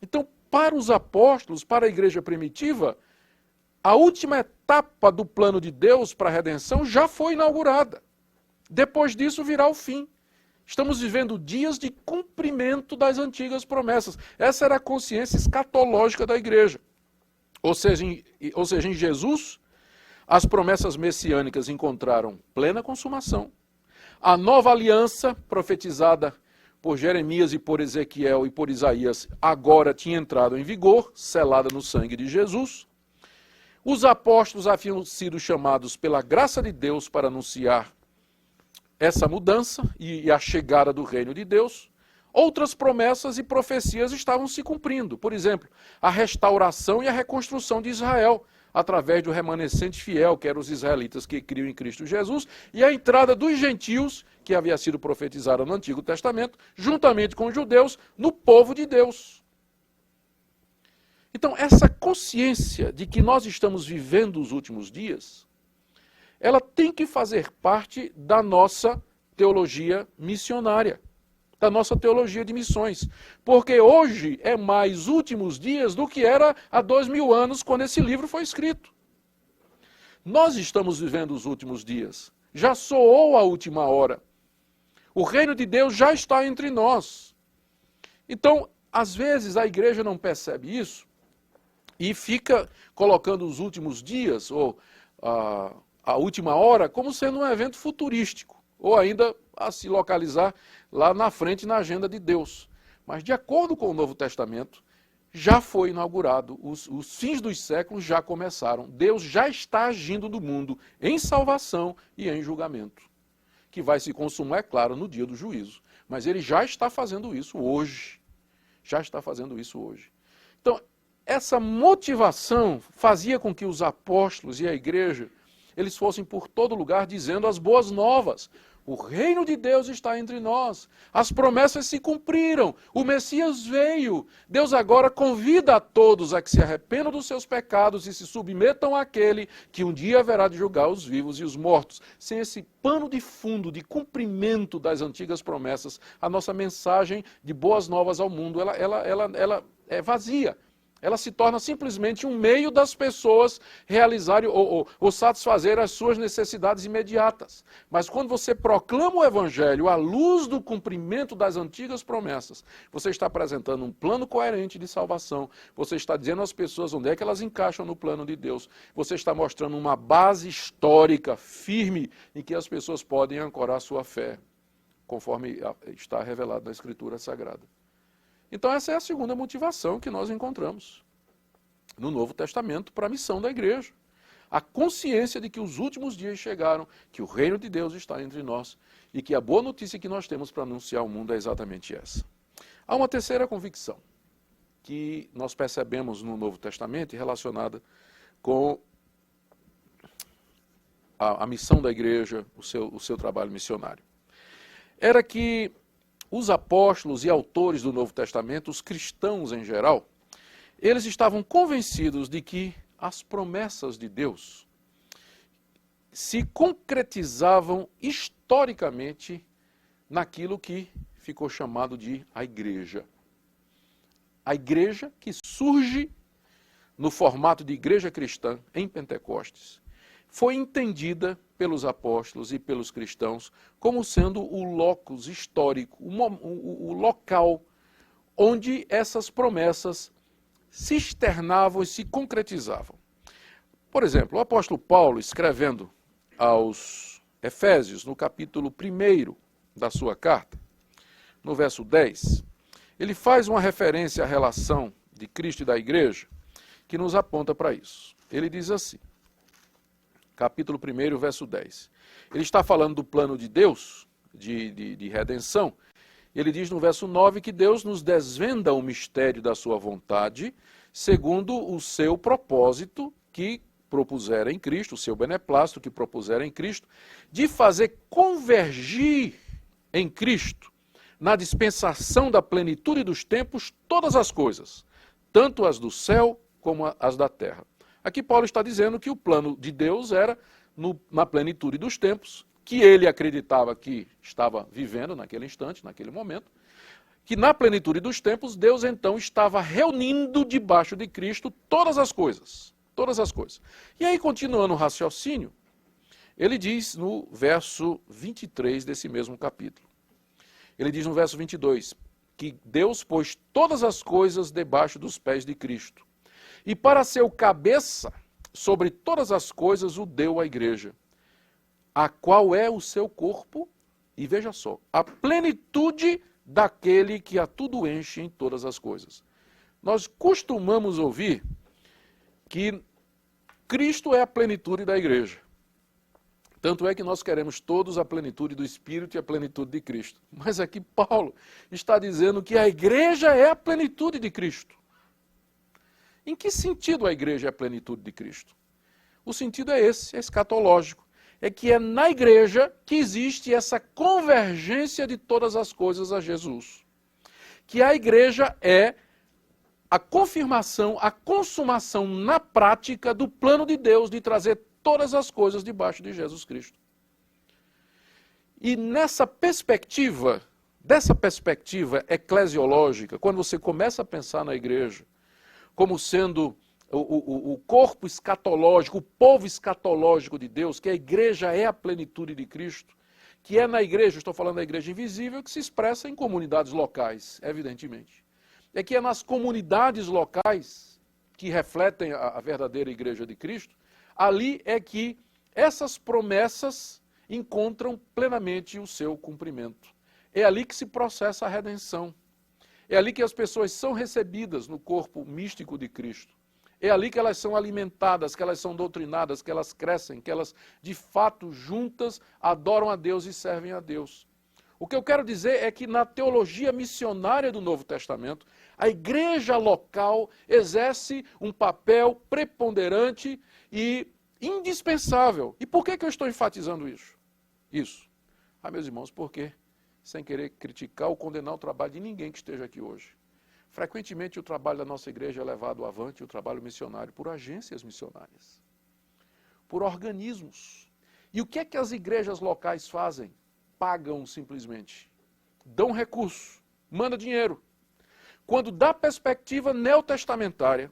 Então, para os apóstolos, para a igreja primitiva, a última etapa do plano de Deus para a redenção já foi inaugurada. Depois disso virá o fim. Estamos vivendo dias de cumprimento das antigas promessas. Essa era a consciência escatológica da igreja. Ou seja, em Jesus, as promessas messiânicas encontraram plena consumação. A nova aliança profetizada por Jeremias e por Ezequiel e por Isaías agora tinha entrado em vigor, selada no sangue de Jesus. Os apóstolos haviam sido chamados pela graça de Deus para anunciar essa mudança e a chegada do reino de Deus. Outras promessas e profecias estavam se cumprindo. Por exemplo, a restauração e a reconstrução de Israel, através do remanescente fiel, que eram os israelitas que criam em Cristo Jesus, e a entrada dos gentios, que havia sido profetizada no Antigo Testamento, juntamente com os judeus, no povo de Deus. Então, essa consciência de que nós estamos vivendo os últimos dias, ela tem que fazer parte da nossa teologia missionária. da nossa teologia de missões. Porque hoje é mais últimos dias do que era há 2000 anos, quando esse livro foi escrito. Nós estamos vivendo os últimos dias. Já soou a última hora. O reino de Deus já está entre nós. Então, às vezes, a igreja não percebe isso e fica colocando os últimos dias, ou a última hora, como sendo um evento futurístico, ou ainda a se localizar lá na frente na agenda de Deus. Mas, de acordo com o Novo Testamento, já foi inaugurado, os fins dos séculos já começaram. Deus já está agindo no mundo em salvação e em julgamento, que vai se consumar, é claro, no dia do juízo. Mas ele já está fazendo isso hoje. Já está fazendo isso hoje. Então, essa motivação fazia com que os apóstolos e a igreja, eles fossem por todo lugar dizendo as boas novas. O reino de Deus está entre nós. As promessas se cumpriram. O Messias veio. Deus agora convida a todos a que se arrependam dos seus pecados e se submetam àquele que um dia haverá de julgar os vivos e os mortos. Sem esse pano de fundo de cumprimento das antigas promessas, a nossa mensagem de boas novas ao mundo, ela é vazia. Ela se torna simplesmente um meio das pessoas realizarem ou satisfazer as suas necessidades imediatas. Mas quando você proclama o Evangelho à luz do cumprimento das antigas promessas, você está apresentando um plano coerente de salvação, você está dizendo às pessoas onde é que elas encaixam no plano de Deus, você está mostrando uma base histórica firme em que as pessoas podem ancorar sua fé, conforme está revelado na Escritura Sagrada. Então essa é a segunda motivação que nós encontramos no Novo Testamento para a missão da igreja. A consciência de que os últimos dias chegaram, que o reino de Deus está entre nós e que a boa notícia que nós temos para anunciar ao mundo é exatamente essa. Há uma terceira convicção que nós percebemos no Novo Testamento relacionada com a missão da igreja, o seu trabalho missionário. Era que os apóstolos e autores do Novo Testamento, os cristãos em geral, eles estavam convencidos de que as promessas de Deus se concretizavam historicamente naquilo que ficou chamado de a igreja. A igreja que surge no formato de igreja cristã em Pentecostes foi entendida pelos apóstolos e pelos cristãos como sendo o locus histórico, o local onde essas promessas se externavam e se concretizavam. Por exemplo, o apóstolo Paulo, escrevendo aos Efésios, no capítulo 1 da sua carta, no verso 10, ele faz uma referência à relação de Cristo e da igreja que nos aponta para isso. Ele diz assim, capítulo 1, verso 10. Ele está falando do plano de Deus, de redenção. Ele diz no verso 9 que Deus nos desvenda o mistério da sua vontade, segundo o seu propósito que propusera em Cristo, o seu beneplácito que propusera em Cristo, de fazer convergir em Cristo, na dispensação da plenitude dos tempos, todas as coisas, tanto as do céu como as da terra. Aqui Paulo está dizendo que o plano de Deus era, na plenitude dos tempos, que ele acreditava que estava vivendo naquele instante, naquele momento, que na plenitude dos tempos, Deus então estava reunindo debaixo de Cristo todas as coisas. Todas as coisas. E aí, continuando o raciocínio, ele diz no verso 23 desse mesmo capítulo. Ele diz no verso 22, que Deus pôs todas as coisas debaixo dos pés de Cristo. E para ser o cabeça sobre todas as coisas o deu à igreja, a qual é o seu corpo, e veja só, a plenitude daquele que a tudo enche em todas as coisas. Nós costumamos ouvir que Cristo é a plenitude da igreja. Tanto é que nós queremos todos a plenitude do Espírito e a plenitude de Cristo. Mas aqui Paulo está dizendo que a igreja é a plenitude de Cristo. Em que sentido a igreja é a plenitude de Cristo? O sentido é esse, é escatológico. É que é na igreja que existe essa convergência de todas as coisas a Jesus. Que a igreja é a confirmação, a consumação na prática do plano de Deus de trazer todas as coisas debaixo de Jesus Cristo. E nessa perspectiva Dessa perspectiva eclesiológica, quando você começa a pensar na igreja como sendo o corpo escatológico, o povo escatológico de Deus, que a igreja é a plenitude de Cristo, que é na igreja, estou falando da igreja invisível, que se expressa em comunidades locais, evidentemente. É que é nas comunidades locais que refletem a verdadeira igreja de Cristo, ali é que essas promessas encontram plenamente o seu cumprimento. É ali que se processa a redenção. É ali que as pessoas são recebidas no corpo místico de Cristo. É ali que elas são alimentadas, que elas são doutrinadas, que elas crescem, que elas, de fato, juntas, adoram a Deus e servem a Deus. O que eu quero dizer é que na teologia missionária do Novo Testamento, a igreja local exerce um papel preponderante e indispensável. E por que eu estou enfatizando isso? Meus irmãos, porque, sem querer criticar ou condenar o trabalho de ninguém que esteja aqui hoje, frequentemente o trabalho da nossa igreja é levado avante, o trabalho missionário, por agências missionárias, por organismos. E o que é que as igrejas locais fazem? Pagam simplesmente, dão recurso, mandam dinheiro. Quando da perspectiva neotestamentária,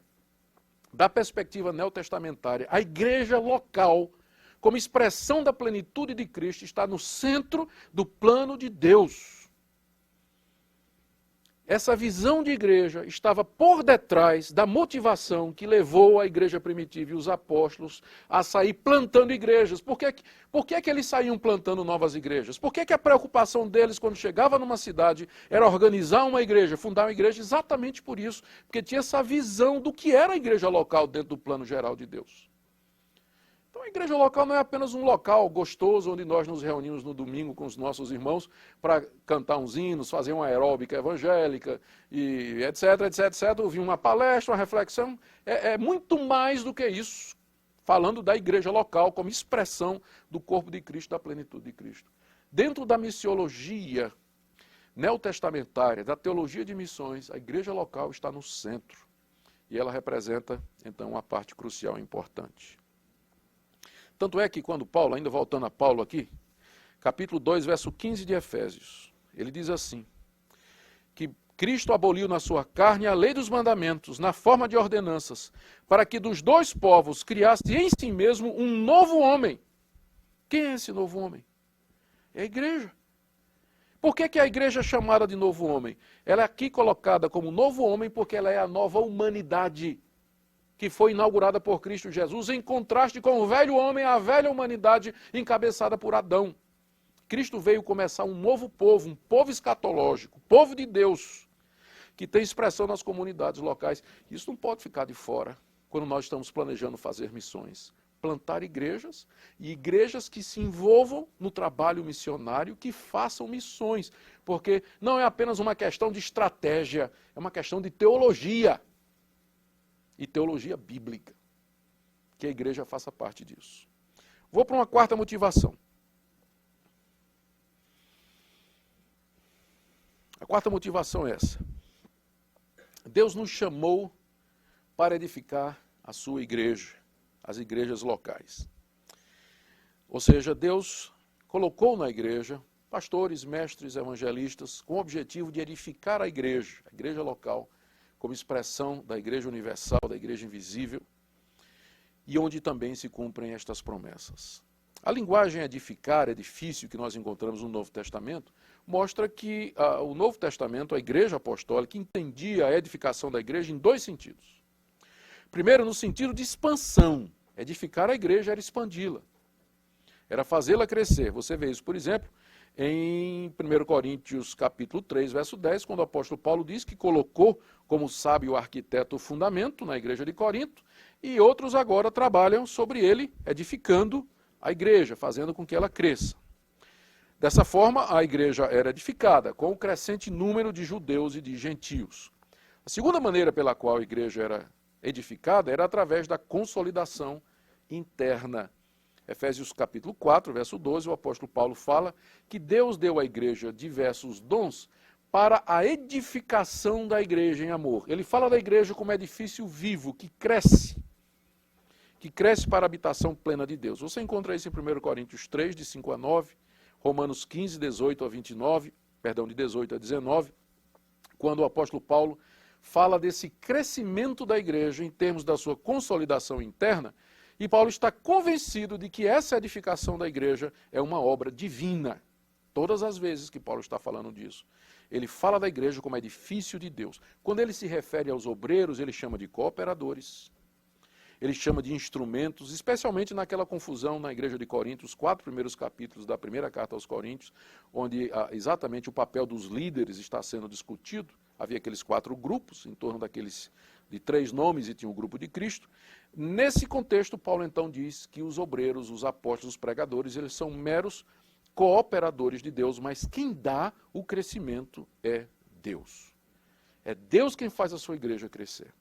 a igreja local, como expressão da plenitude de Cristo, está no centro do plano de Deus. Essa visão de igreja estava por detrás da motivação que levou a igreja primitiva e os apóstolos a sair plantando igrejas. Por que eles saíam plantando novas igrejas? Por que a preocupação deles quando chegava numa cidade era organizar uma igreja, fundar uma igreja? Exatamente por isso, porque tinha essa visão do que era a igreja local dentro do plano geral de Deus. Então a igreja local não é apenas um local gostoso onde nós nos reunimos no domingo com os nossos irmãos para cantar uns hinos, fazer uma aeróbica evangélica, e etc, ouvir uma palestra, uma reflexão. É muito mais do que isso, falando da igreja local como expressão do corpo de Cristo, da plenitude de Cristo. Dentro da missiologia neotestamentária, da teologia de missões, a igreja local está no centro. E ela representa, então, uma parte crucial e importante. Tanto é que quando Paulo, ainda voltando a Paulo aqui, capítulo 2, verso 15 de Efésios, ele diz assim, que Cristo aboliu na sua carne a lei dos mandamentos, na forma de ordenanças, para que dos dois povos criasse em si mesmo um novo homem. Quem é esse novo homem? É a igreja. Por que a igreja é chamada de novo homem? Ela é aqui colocada como novo homem porque ela é a nova humanidade que foi inaugurada por Cristo Jesus, em contraste com o velho homem, a velha humanidade encabeçada por Adão. Cristo veio começar um novo povo, um povo escatológico, povo de Deus, que tem expressão nas comunidades locais. Isso não pode ficar de fora quando nós estamos planejando fazer missões. Plantar igrejas, e igrejas que se envolvam no trabalho missionário, que façam missões, porque não é apenas uma questão de estratégia, é uma questão de teologia. E teologia bíblica, que a igreja faça parte disso. Vou para uma quarta motivação. A quarta motivação é essa. Deus nos chamou para edificar a sua igreja, as igrejas locais. Ou seja, Deus colocou na igreja pastores, mestres, evangelistas, com o objetivo de edificar a igreja local, como expressão da igreja universal, da igreja invisível, e onde também se cumprem estas promessas. A linguagem edificar, edifício, que nós encontramos no Novo Testamento, mostra que o Novo Testamento, a igreja apostólica, entendia a edificação da igreja em dois sentidos. Primeiro, no sentido de expansão. Edificar a igreja era expandi-la, era fazê-la crescer. Você vê isso, por exemplo, em 1 Coríntios capítulo 3, verso 10, quando o apóstolo Paulo diz que colocou como sábio arquiteto o fundamento na igreja de Corinto, e outros agora trabalham sobre ele, edificando a igreja, fazendo com que ela cresça. Dessa forma, a igreja era edificada, com o crescente número de judeus e de gentios. A segunda maneira pela qual a igreja era edificada era através da consolidação interna. Efésios capítulo 4, verso 12, o apóstolo Paulo fala que Deus deu à igreja diversos dons para a edificação da igreja em amor. Ele fala da igreja como edifício vivo, que cresce para a habitação plena de Deus. Você encontra isso em 1 Coríntios 3, de 5 a 9, Romanos 15, 18 a 29, de 18 a 19, quando o apóstolo Paulo fala desse crescimento da igreja em termos da sua consolidação interna, e Paulo está convencido de que essa edificação da igreja é uma obra divina. Todas as vezes que Paulo está falando disso, ele fala da igreja como edifício de Deus. Quando ele se refere aos obreiros, ele chama de cooperadores, ele chama de instrumentos, especialmente naquela confusão na igreja de Corinto, os 4 primeiros capítulos da primeira carta aos Coríntios, onde exatamente o papel dos líderes está sendo discutido. Havia aqueles 4 grupos, em torno de 3 nomes, e tinha o grupo de Cristo. Nesse contexto, Paulo então diz que os obreiros, os apóstolos, os pregadores, eles são meros cooperadores de Deus, mas quem dá o crescimento é Deus. É Deus quem faz a sua igreja crescer.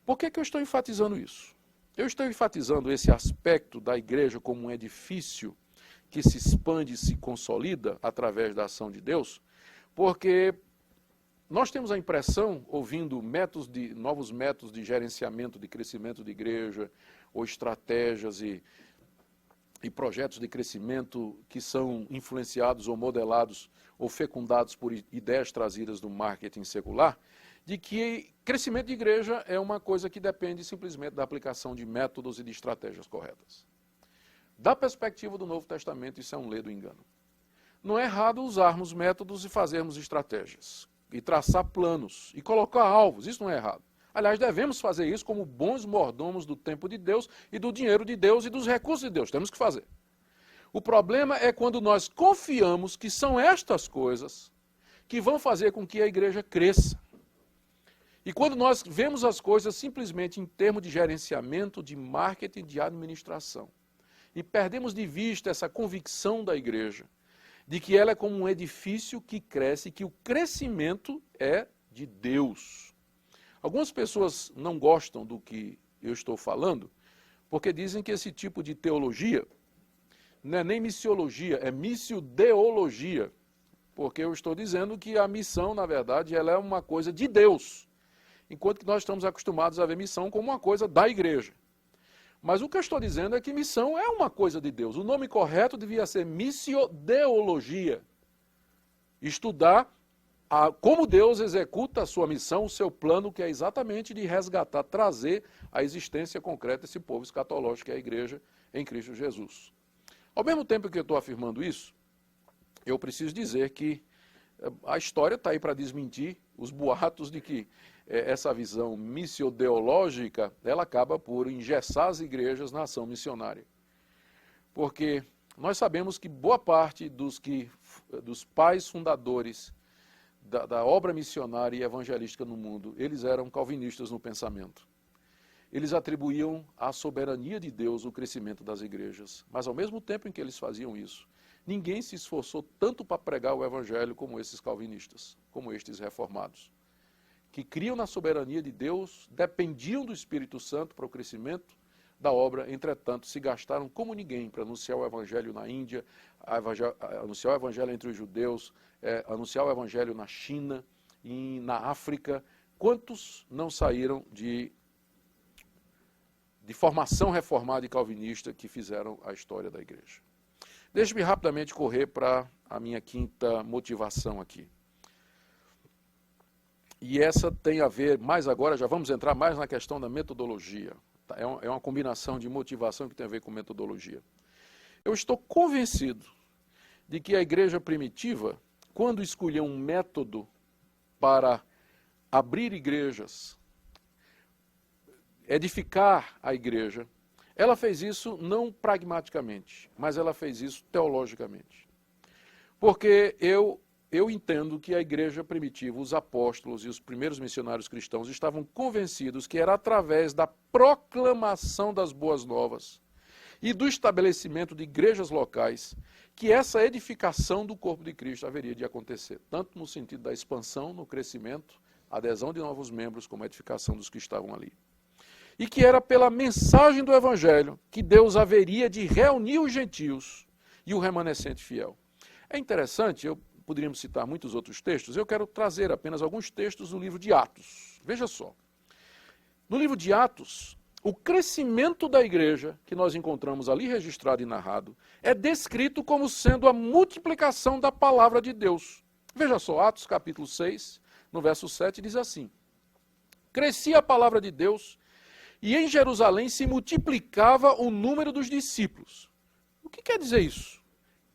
Por que eu estou enfatizando isso? Eu estou enfatizando esse aspecto da igreja como um edifício que se expande e se consolida através da ação de Deus, porque nós temos a impressão, ouvindo novos métodos de gerenciamento, de crescimento de igreja, ou estratégias e projetos de crescimento que são influenciados ou modelados ou fecundados por ideias trazidas do marketing secular, de que crescimento de igreja é uma coisa que depende simplesmente da aplicação de métodos e de estratégias corretas. Da perspectiva do Novo Testamento, isso é um ledo engano. Não é errado usarmos métodos e fazermos estratégias, e traçar planos, e colocar alvos, isso não é errado. Aliás, devemos fazer isso como bons mordomos do tempo de Deus e do dinheiro de Deus e dos recursos de Deus, temos que fazer. O problema é quando nós confiamos que são estas coisas que vão fazer com que a igreja cresça. E quando nós vemos as coisas simplesmente em termos de gerenciamento, de marketing, de administração, e perdemos de vista essa convicção da igreja, de que ela é como um edifício que cresce, que o crescimento é de Deus. Algumas pessoas não gostam do que eu estou falando, porque dizem que esse tipo de teologia não é nem missiologia, é missiodeologia, porque eu estou dizendo que a missão, na verdade, ela é uma coisa de Deus, enquanto que nós estamos acostumados a ver missão como uma coisa da igreja. Mas o que eu estou dizendo é que missão é uma coisa de Deus. O nome correto devia ser missiodeologia. Estudar como Deus executa a sua missão, o seu plano, que é exatamente de resgatar, trazer à existência concreta esse povo escatológico que é a igreja em Cristo Jesus. Ao mesmo tempo que eu estou afirmando isso, eu preciso dizer que a história está aí para desmentir os boatos de que essa visão missiodeológica, ela acaba por engessar as igrejas na ação missionária. Porque nós sabemos que boa parte dos pais fundadores da obra missionária e evangelística no mundo, eles eram calvinistas no pensamento. Eles atribuíam à soberania de Deus o crescimento das igrejas. Mas ao mesmo tempo em que eles faziam isso, ninguém se esforçou tanto para pregar o evangelho como esses calvinistas, como estes reformados, que criam na soberania de Deus, dependiam do Espírito Santo para o crescimento da obra, entretanto, se gastaram como ninguém para anunciar o evangelho na Índia, anunciar o evangelho entre os judeus, anunciar o evangelho na China e na África. Quantos não saíram de formação reformada e calvinista que fizeram a história da igreja? Deixe-me rapidamente correr para a minha quinta motivação aqui. E essa tem a ver, mais agora, já vamos entrar mais na questão da metodologia. É uma combinação de motivação que tem a ver com metodologia. Eu estou convencido de que a igreja primitiva, quando escolheu um método para abrir igrejas, edificar a igreja, ela fez isso não pragmaticamente, mas ela fez isso teologicamente. Porque eu entendo que a igreja primitiva, os apóstolos e os primeiros missionários cristãos estavam convencidos que era através da proclamação das boas novas e do estabelecimento de igrejas locais que essa edificação do corpo de Cristo haveria de acontecer, tanto no sentido da expansão, no crescimento, adesão de novos membros, como a edificação dos que estavam ali. E que era pela mensagem do Evangelho que Deus haveria de reunir os gentios e o remanescente fiel. É interessante, poderíamos citar muitos outros textos, eu quero trazer apenas alguns textos do livro de Atos. Veja só. No livro de Atos, o crescimento da igreja, que nós encontramos ali registrado e narrado, é descrito como sendo a multiplicação da palavra de Deus. Veja só, Atos capítulo 6, no verso 7, diz assim: crescia a palavra de Deus e em Jerusalém se multiplicava o número dos discípulos. O que quer dizer isso?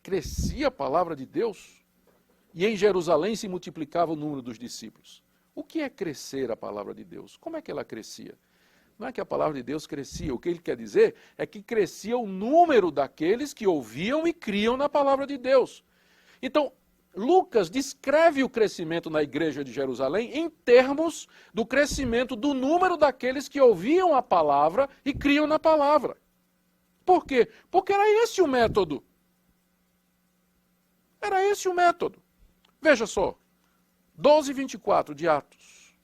Crescia a palavra de Deus e em Jerusalém se multiplicava o número dos discípulos. O que é crescer a palavra de Deus? Como é que ela crescia? Não é que a palavra de Deus crescia, o que ele quer dizer é que crescia o número daqueles que ouviam e criam na palavra de Deus. Então, Lucas descreve o crescimento na igreja de Jerusalém em termos do crescimento do número daqueles que ouviam a palavra e criam na palavra. Por quê? Porque era esse o método. Era esse o método. Veja só, 12:24 de Atos.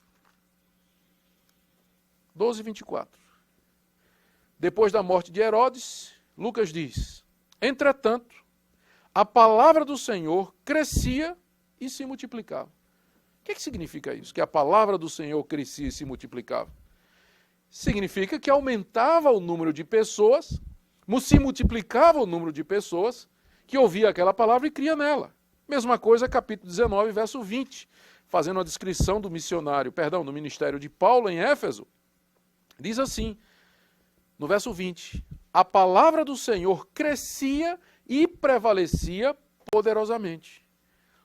12:24. Depois da morte de Herodes, Lucas diz: entretanto, a palavra do Senhor crescia e se multiplicava. O que significa isso? Que a palavra do Senhor crescia e se multiplicava? Significa que aumentava o número de pessoas, se multiplicava o número de pessoas que ouvia aquela palavra e cria nela. Mesma coisa, capítulo 19, verso 20, fazendo a descrição do do ministério de Paulo em Éfeso, diz assim, no verso 20, a palavra do Senhor crescia e prevalecia poderosamente.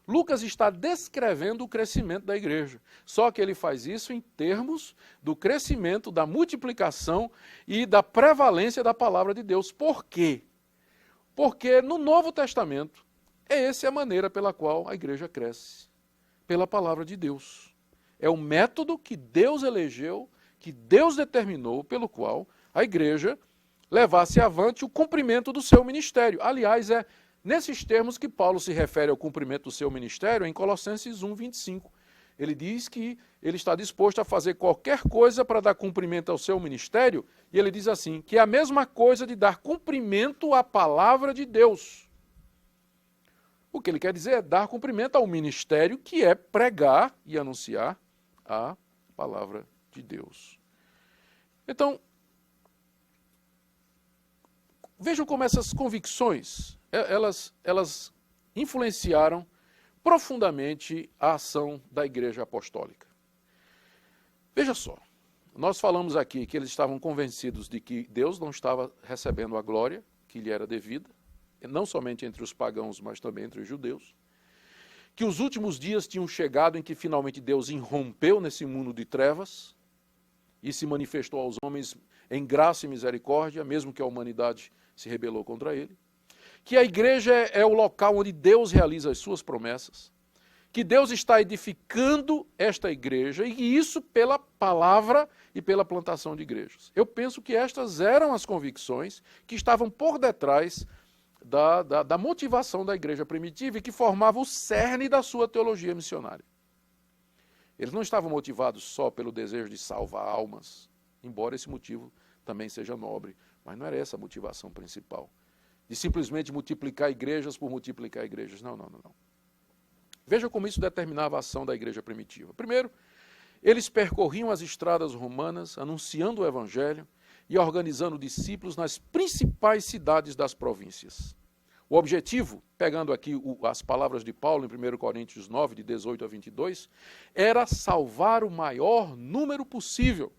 Lucas está descrevendo o crescimento da igreja, só que ele faz isso em termos do crescimento, da multiplicação e da prevalência da palavra de Deus. Por quê? Porque no Novo Testamento, essa é a maneira pela qual a igreja cresce, pela palavra de Deus. É o método que Deus elegeu, que Deus determinou, pelo qual a igreja levasse avante o cumprimento do seu ministério. Aliás, é nesses termos que Paulo se refere ao cumprimento do seu ministério em Colossenses 1:25. Ele diz que ele está disposto a fazer qualquer coisa para dar cumprimento ao seu ministério, e ele diz assim, que é a mesma coisa de dar cumprimento à palavra de Deus. O que ele quer dizer é dar cumprimento ao ministério, que é pregar e anunciar a palavra de Deus. Então, vejam como essas convicções, elas influenciaram profundamente a ação da Igreja Apostólica. Veja só, nós falamos aqui que eles estavam convencidos de que Deus não estava recebendo a glória que lhe era devida, não somente entre os pagãos, mas também entre os judeus, que os últimos dias tinham chegado em que finalmente Deus irrompeu nesse mundo de trevas e se manifestou aos homens em graça e misericórdia, mesmo que a humanidade se rebelou contra ele, que a igreja é o local onde Deus realiza as suas promessas, que Deus está edificando esta igreja, e isso pela palavra e pela plantação de igrejas. Eu penso que estas eram as convicções que estavam por detrás da motivação da igreja primitiva e que formava o cerne da sua teologia missionária. Eles não estavam motivados só pelo desejo de salvar almas, embora esse motivo também seja nobre, mas não era essa a motivação principal. De simplesmente multiplicar igrejas por multiplicar igrejas. Não. Veja como isso determinava a ação da igreja primitiva. Primeiro, eles percorriam as estradas romanas, anunciando o evangelho e organizando discípulos nas principais cidades das províncias. O objetivo, pegando aqui as palavras de Paulo em 1 Coríntios 9, de 18 a 22, era salvar o maior número possível.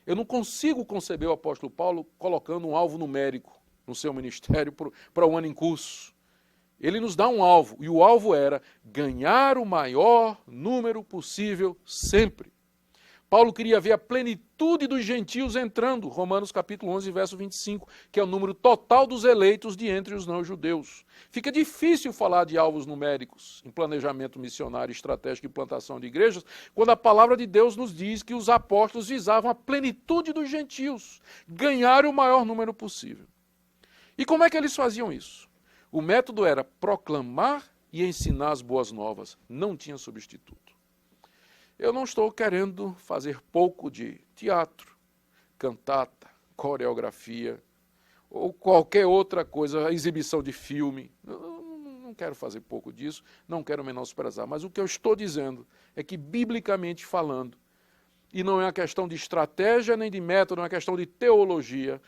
Eu não consigo conceber o apóstolo Paulo colocando um alvo numérico no seu ministério para o ano em curso. Ele nos dá um alvo, e o alvo era ganhar o maior número possível sempre. Paulo queria ver a plenitude dos gentios entrando, Romanos capítulo 11, verso 25, que é o número total dos eleitos de entre os não-judeus. Fica difícil falar de alvos numéricos em planejamento missionário, estratégico e plantação de igrejas, quando a palavra de Deus nos diz que os apóstolos visavam a plenitude dos gentios, ganhar o maior número possível. E como é que eles faziam isso? O método era proclamar e ensinar as boas novas, não tinha substituto. Eu não estou querendo fazer pouco de teatro, cantata, coreografia, ou qualquer outra coisa, exibição de filme. Não quero fazer pouco disso, não quero menosprezar. Mas o que eu estou dizendo é que, biblicamente falando, e não é uma questão de estratégia nem de método, é uma questão de teologia,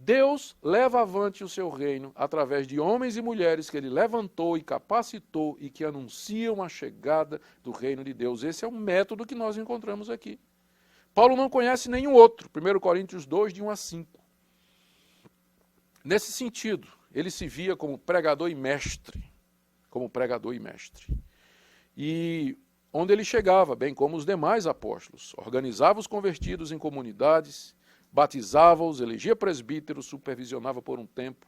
Deus leva avante o seu reino através de homens e mulheres que ele levantou e capacitou e que anunciam a chegada do reino de Deus. Esse é o método que nós encontramos aqui. Paulo não conhece nenhum outro. 1 Coríntios 2, de 1 a 5. Nesse sentido, ele se via como pregador e mestre. Como pregador e mestre. E onde ele chegava, bem como os demais apóstolos, organizava os convertidos em comunidades, batizava-os, elegia presbíteros, supervisionava por um tempo.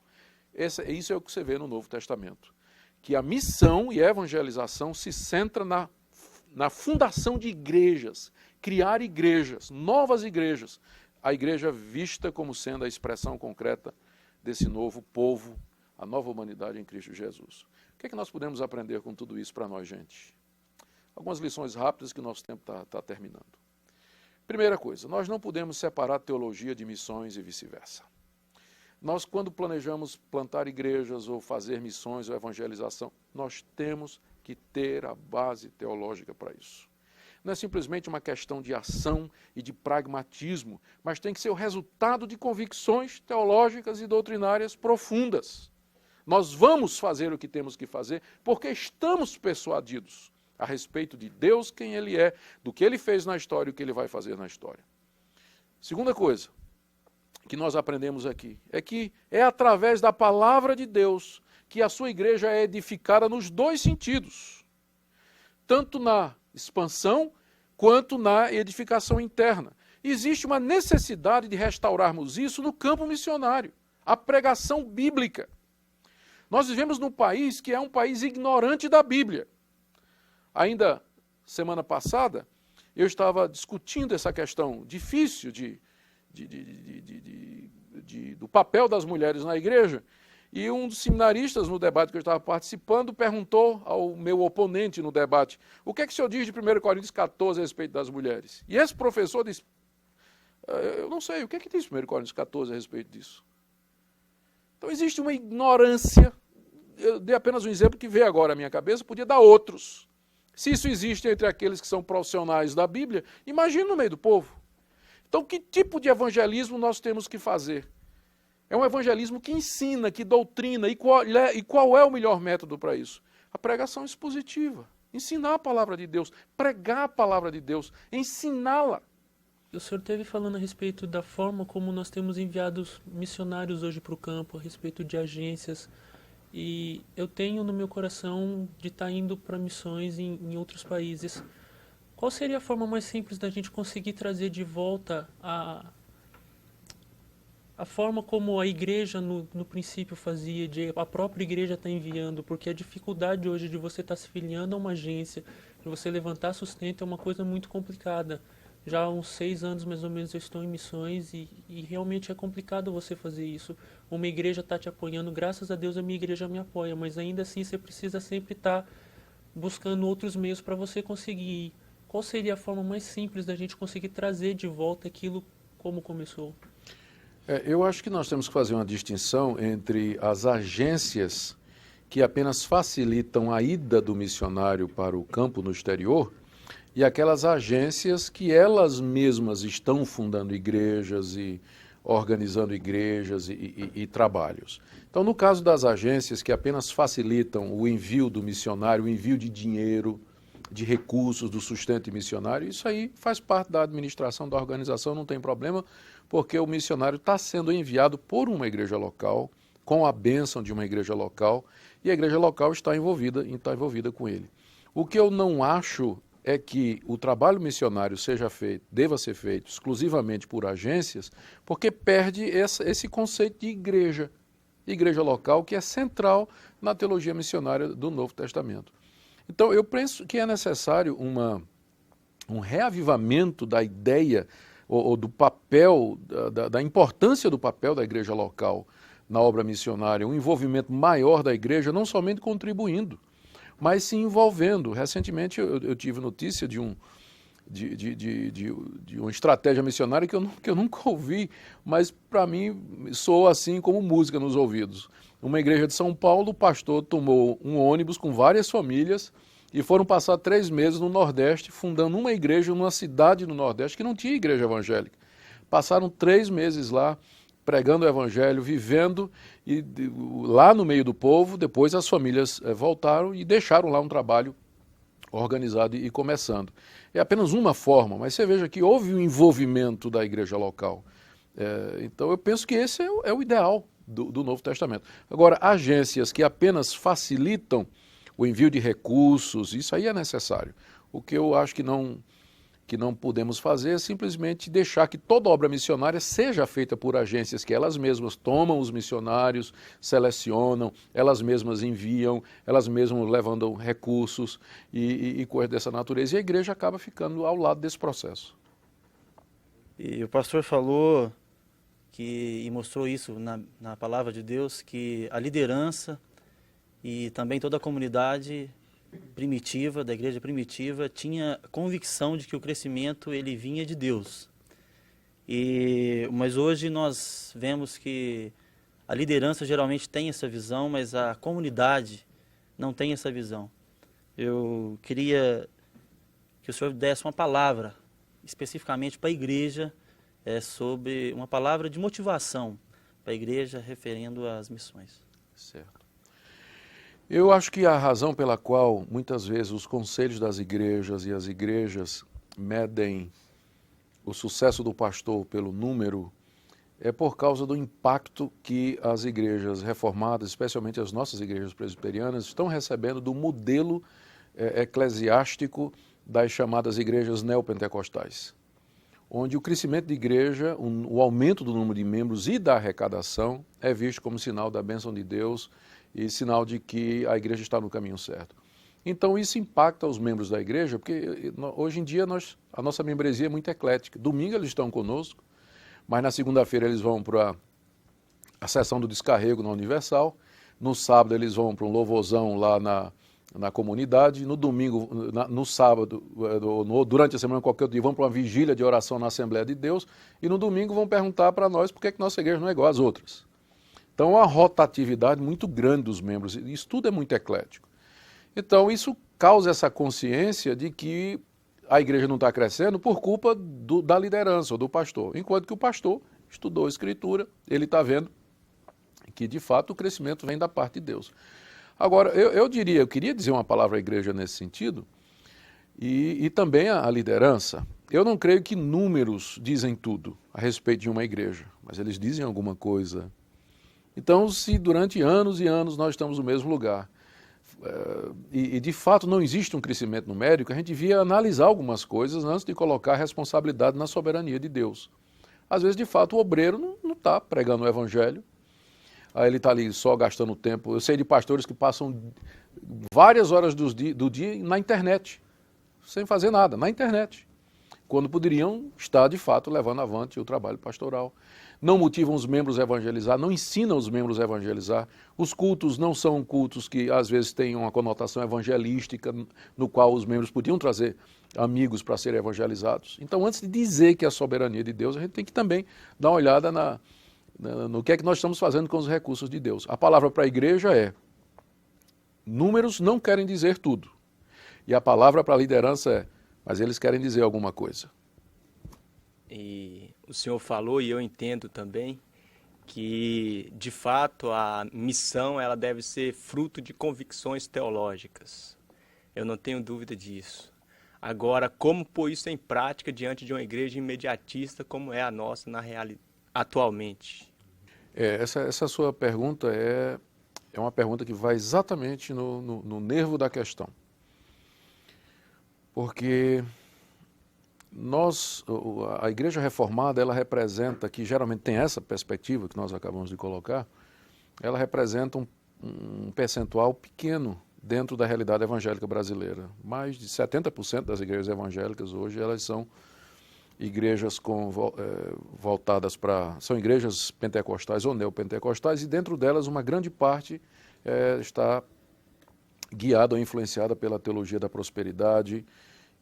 Isso é o que você vê no Novo Testamento. Que a missão e a evangelização se centra na fundação de igrejas, criar igrejas, novas igrejas. A igreja vista como sendo a expressão concreta desse novo povo, a nova humanidade em Cristo Jesus. O que é que nós podemos aprender com tudo isso para nós, gente? Algumas lições rápidas que o nosso tempo está terminando. Primeira coisa, nós não podemos separar teologia de missões e vice-versa. Nós, quando planejamos plantar igrejas ou fazer missões ou evangelização, nós temos que ter a base teológica para isso. Não é simplesmente uma questão de ação e de pragmatismo, mas tem que ser o resultado de convicções teológicas e doutrinárias profundas. Nós vamos fazer o que temos que fazer porque estamos persuadidos a respeito de Deus, quem Ele é, do que Ele fez na história e o que Ele vai fazer na história. Segunda coisa que nós aprendemos aqui é que é através da palavra de Deus que a sua igreja é edificada nos dois sentidos, tanto na expansão quanto na edificação interna. Existe uma necessidade de restaurarmos isso no campo missionário, a pregação bíblica. Nós vivemos num país que é um país ignorante da Bíblia. Ainda semana passada, eu estava discutindo essa questão difícil do papel das mulheres na igreja, e um dos seminaristas no debate que eu estava participando perguntou ao meu oponente no debate: o que é que o senhor diz de 1 Coríntios 14 a respeito das mulheres? E esse professor disse: eu não sei, o que é que diz 1 Coríntios 14 a respeito disso? Então existe uma ignorância. Eu dei apenas um exemplo que veio agora à minha cabeça, podia dar outros. Se isso existe entre aqueles que são profissionais da Bíblia, imagine no meio do povo. Então, que tipo de evangelismo nós temos que fazer? É um evangelismo que ensina, que doutrina. E qual é o melhor método para isso? A pregação expositiva. Ensinar a palavra de Deus, pregar a palavra de Deus, ensiná-la. O senhor esteve falando a respeito da forma como nós temos enviado missionários hoje para o campo, a respeito de agências. E eu tenho no meu coração de estar indo para missões em outros países. Qual seria a forma mais simples da gente conseguir trazer de volta a forma como a igreja no princípio fazia, de a própria igreja estar enviando? Porque a dificuldade hoje de você estar se filiando a uma agência, de você levantar sustento, é uma coisa muito complicada. Já há uns 6 anos, mais ou menos, eu estou em missões e realmente é complicado você fazer isso. Uma igreja está te apoiando, graças a Deus a minha igreja me apoia, mas ainda assim você precisa sempre estar buscando outros meios para você conseguir ir. Qual seria a forma mais simples da gente conseguir trazer de volta aquilo como começou? Eu acho que nós temos que fazer uma distinção entre as agências que apenas facilitam a ida do missionário para o campo no exterior e aquelas agências que elas mesmas estão fundando igrejas e organizando igrejas e trabalhos. Então, no caso das agências que apenas facilitam o envio do missionário, o envio de dinheiro, de recursos, do sustento missionário, isso aí faz parte da administração da organização, não tem problema, porque o missionário está sendo enviado por uma igreja local, com a bênção de uma igreja local, e a igreja local está envolvida com ele. O que eu não acho é que o trabalho missionário deva ser feito exclusivamente por agências, porque perde esse conceito de igreja local, que é central na teologia missionária do Novo Testamento. Então, eu penso que é necessário um reavivamento da ideia ou do papel, da importância do papel da igreja local na obra missionária, um envolvimento maior da igreja, não somente contribuindo, mas se envolvendo. Recentemente eu tive notícia de uma estratégia missionária que eu nunca ouvi, mas para mim soa assim como música nos ouvidos. Uma igreja de São Paulo, o pastor tomou um ônibus com várias famílias e foram passar 3 meses no Nordeste, fundando uma igreja numa cidade no Nordeste que não tinha igreja evangélica. Passaram 3 meses lá, pregando o evangelho, vivendo, e lá no meio do povo, depois as famílias voltaram e deixaram lá um trabalho organizado e começando. É apenas uma forma, mas você veja que houve um envolvimento da igreja local. Então eu penso que esse é o ideal do Novo Testamento. Agora, agências que apenas facilitam o envio de recursos, isso aí é necessário. O que eu acho que não podemos fazer é simplesmente deixar que toda obra missionária seja feita por agências que elas mesmas tomam os missionários, selecionam, elas mesmas enviam, elas mesmas levantam recursos e coisas dessa natureza. E a igreja acaba ficando ao lado desse processo. E o pastor falou e mostrou isso na palavra de Deus, que a liderança e também toda a comunidade primitiva, da igreja primitiva, tinha convicção de que o crescimento ele vinha de Deus. Mas hoje nós vemos que a liderança geralmente tem essa visão, mas a comunidade não tem essa visão. Eu queria que o senhor desse uma palavra especificamente para a igreja, sobre uma palavra de motivação para a igreja referendo às missões. Certo. Eu acho que a razão pela qual muitas vezes os conselhos das igrejas e as igrejas medem o sucesso do pastor pelo número é por causa do impacto que as igrejas reformadas, especialmente as nossas igrejas presbiterianas, estão recebendo do modelo eclesiástico das chamadas igrejas neopentecostais, onde o crescimento de igreja, o aumento do número de membros e da arrecadação é visto como sinal da bênção de Deus e sinal de que a igreja está no caminho certo. Então isso impacta os membros da igreja, porque hoje em dia a nossa membresia é muito eclética. Domingo eles estão conosco, mas na segunda-feira eles vão para a sessão do descarrego na Universal, no sábado eles vão para um louvorzão lá na comunidade, no domingo, no sábado, durante a semana, qualquer dia, vão para uma vigília de oração na Assembleia de Deus, e no domingo vão perguntar para nós por que nossa igreja não é igual às outras. Então, há uma rotatividade muito grande dos membros, isso tudo é muito eclético. Então, isso causa essa consciência de que a igreja não está crescendo por culpa da liderança ou do pastor, enquanto que o pastor estudou a Escritura, ele está vendo que, de fato, o crescimento vem da parte de Deus. Agora, eu queria dizer uma palavra à igreja nesse sentido, e também à liderança. Eu não creio que números dizem tudo a respeito de uma igreja, mas eles dizem alguma coisa. Então, se durante anos e anos nós estamos no mesmo lugar, e de fato não existe um crescimento numérico, a gente devia analisar algumas coisas antes de colocar a responsabilidade na soberania de Deus. Às vezes, de fato, o obreiro não está pregando o evangelho, aí ele está ali só gastando tempo. Eu sei de pastores que passam várias horas do dia na internet, sem fazer nada, na internet, quando poderiam estar, de fato, levando avante o trabalho pastoral. Não motivam os membros a evangelizar, não ensinam os membros a evangelizar. Os cultos não são cultos que, às vezes, têm uma conotação evangelística, no qual os membros podiam trazer amigos para serem evangelizados. Então, antes de dizer que é a soberania de Deus, a gente tem que também dar uma olhada no que é que nós estamos fazendo com os recursos de Deus. A palavra para a igreja é: números não querem dizer tudo. E a palavra para a liderança é: mas eles querem dizer alguma coisa. E o senhor falou, e eu entendo também, que de fato a missão ela deve ser fruto de convicções teológicas. Eu não tenho dúvida disso. Agora, como pôr isso em prática diante de uma igreja imediatista como é a nossa atualmente? Essa sua pergunta é uma pergunta que vai exatamente no nervo da questão. Porque a igreja reformada, ela representa, que geralmente tem essa perspectiva que nós acabamos de colocar, ela representa um percentual pequeno dentro da realidade evangélica brasileira. Mais de 70% das igrejas evangélicas hoje, elas são igrejas voltadas são igrejas pentecostais ou neopentecostais, e dentro delas uma grande parte está guiada ou influenciada pela teologia da prosperidade,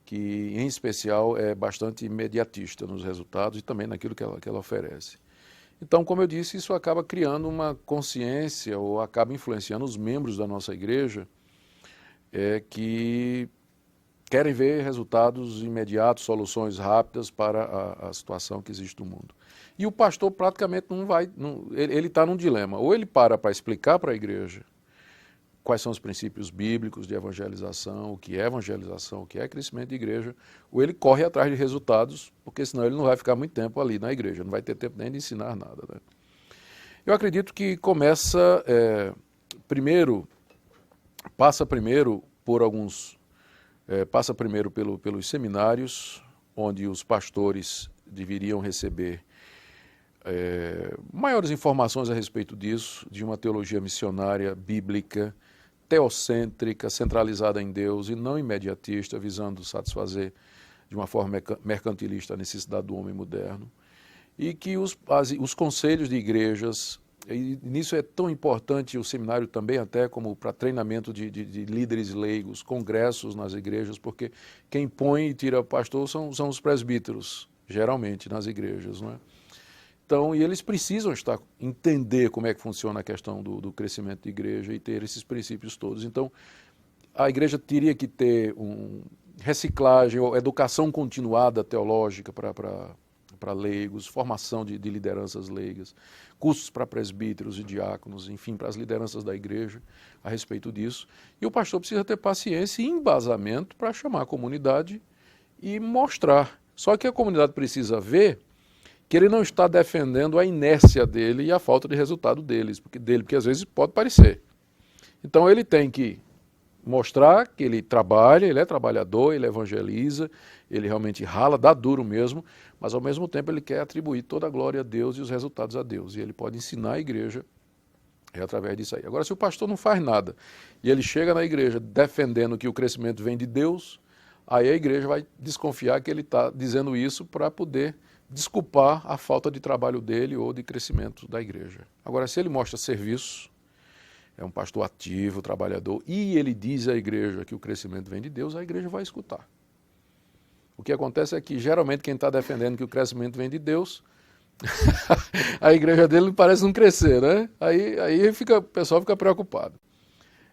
que em especial é bastante imediatista nos resultados e também naquilo que ela oferece. Então, como eu disse, isso acaba criando uma consciência ou acaba influenciando os membros da nossa igreja que querem ver resultados imediatos, soluções rápidas para a situação que existe no mundo. E o pastor praticamente ele está num dilema. Ou ele para explicar para a igreja quais são os princípios bíblicos de evangelização, o que é crescimento de igreja, ou ele corre atrás de resultados, porque senão ele não vai ficar muito tempo ali na igreja, não vai ter tempo nem de ensinar nada, né? Eu acredito que passa primeiro pelos seminários, onde os pastores deveriam receber maiores informações a respeito disso, de uma teologia missionária bíblica, teocêntrica, centralizada em Deus e não imediatista, visando satisfazer de uma forma mercantilista a necessidade do homem moderno. E que os conselhos de igrejas, e nisso é tão importante o seminário também, até como para treinamento de líderes leigos, congressos nas igrejas, porque quem põe e tira pastor são os presbíteros, geralmente, nas igrejas, não é? Então, e eles precisam entender como é que funciona a questão do crescimento de igreja e ter esses princípios todos. Então, a igreja teria que ter reciclagem ou educação continuada teológica para leigos, formação de lideranças leigas, cursos para presbíteros e diáconos, enfim, para as lideranças da igreja a respeito disso. E o pastor precisa ter paciência e embasamento para chamar a comunidade e mostrar. Só que a comunidade precisa ver que ele não está defendendo a inércia dele e a falta de resultado porque às vezes pode parecer. Então ele tem que mostrar que ele trabalha, ele é trabalhador, ele evangeliza, ele realmente rala, dá duro mesmo, mas ao mesmo tempo ele quer atribuir toda a glória a Deus e os resultados a Deus. E ele pode ensinar a igreja através disso aí. Agora, se o pastor não faz nada e ele chega na igreja defendendo que o crescimento vem de Deus, aí a igreja vai desconfiar que ele está dizendo isso para poder desculpar a falta de trabalho dele ou de crescimento da igreja. Agora, se ele mostra serviço, é um pastor ativo, trabalhador, e ele diz à igreja que o crescimento vem de Deus, a igreja vai escutar. O que acontece é que, geralmente, quem está defendendo que o crescimento vem de Deus, a igreja dele parece não crescer, né? Aí o pessoal fica preocupado.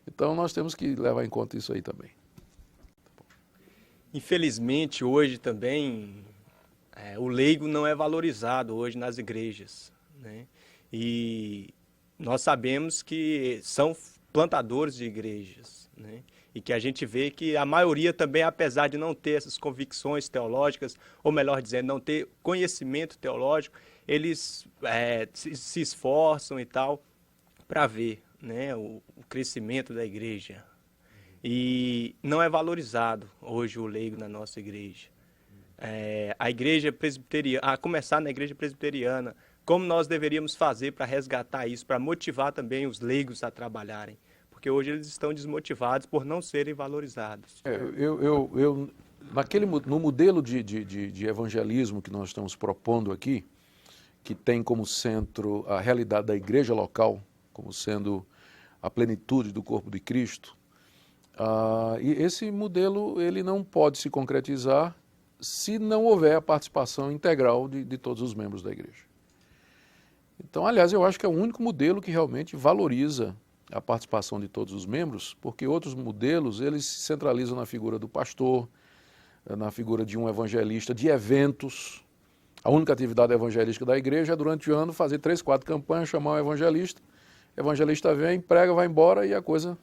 Então, nós temos que levar em conta isso aí também. Infelizmente, hoje também, o leigo não é valorizado hoje nas igrejas, né? E nós sabemos que são plantadores de igrejas, né? E que a gente vê que a maioria também, apesar de não ter essas convicções teológicas, ou melhor dizendo, não ter conhecimento teológico, eles se esforçam e tal para ver, né, o crescimento da igreja. E não é valorizado hoje o leigo na nossa igreja. A igreja presbiteriana, a começar na igreja presbiteriana, como nós deveríamos fazer para resgatar isso, para motivar também os leigos a trabalharem? Porque hoje eles estão desmotivados por não serem valorizados. No modelo de evangelismo que nós estamos propondo aqui, que tem como centro a realidade da igreja local, como sendo a plenitude do corpo de Cristo, e esse modelo ele não pode se concretizar se não houver a participação integral de todos os membros da igreja. Então, aliás, eu acho que é o único modelo que realmente valoriza a participação de todos os membros, porque outros modelos, eles se centralizam na figura do pastor, na figura de um evangelista, de eventos. A única atividade evangelística da igreja é, durante o ano, fazer 3, 4 campanhas, chamar um evangelista vem, prega, vai embora e a coisa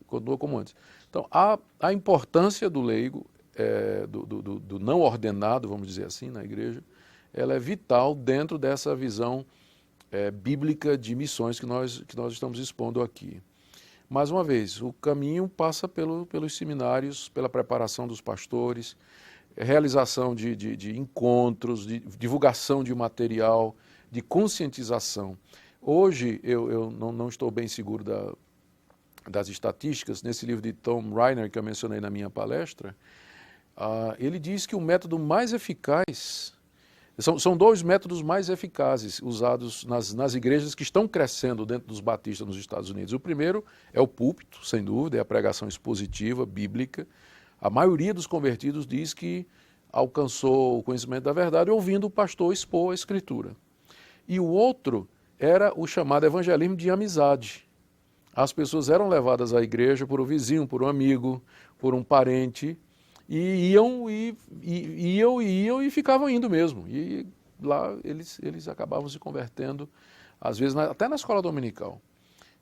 continua como antes. Então, a importância do leigo, do não ordenado, vamos dizer assim, na igreja, ela é vital dentro dessa visão bíblica de missões que nós estamos expondo aqui. Mais uma vez, o caminho passa pelos seminários, pela preparação dos pastores, realização de encontros, de divulgação de material, de conscientização. Hoje, eu não estou bem seguro das estatísticas. Nesse livro de Tom Rainer, que eu mencionei na minha palestra, ele diz que o método mais eficaz... São 2 métodos mais eficazes usados nas igrejas que estão crescendo dentro dos batistas nos Estados Unidos. O primeiro é o púlpito, sem dúvida, é a pregação expositiva, bíblica. A maioria dos convertidos diz que alcançou o conhecimento da verdade ouvindo o pastor expor a Escritura. E o outro era o chamado evangelismo de amizade. As pessoas eram levadas à igreja por um vizinho, por um amigo, por um parente, E iam e ficavam indo mesmo. E lá eles acabavam se convertendo, às vezes até na escola dominical.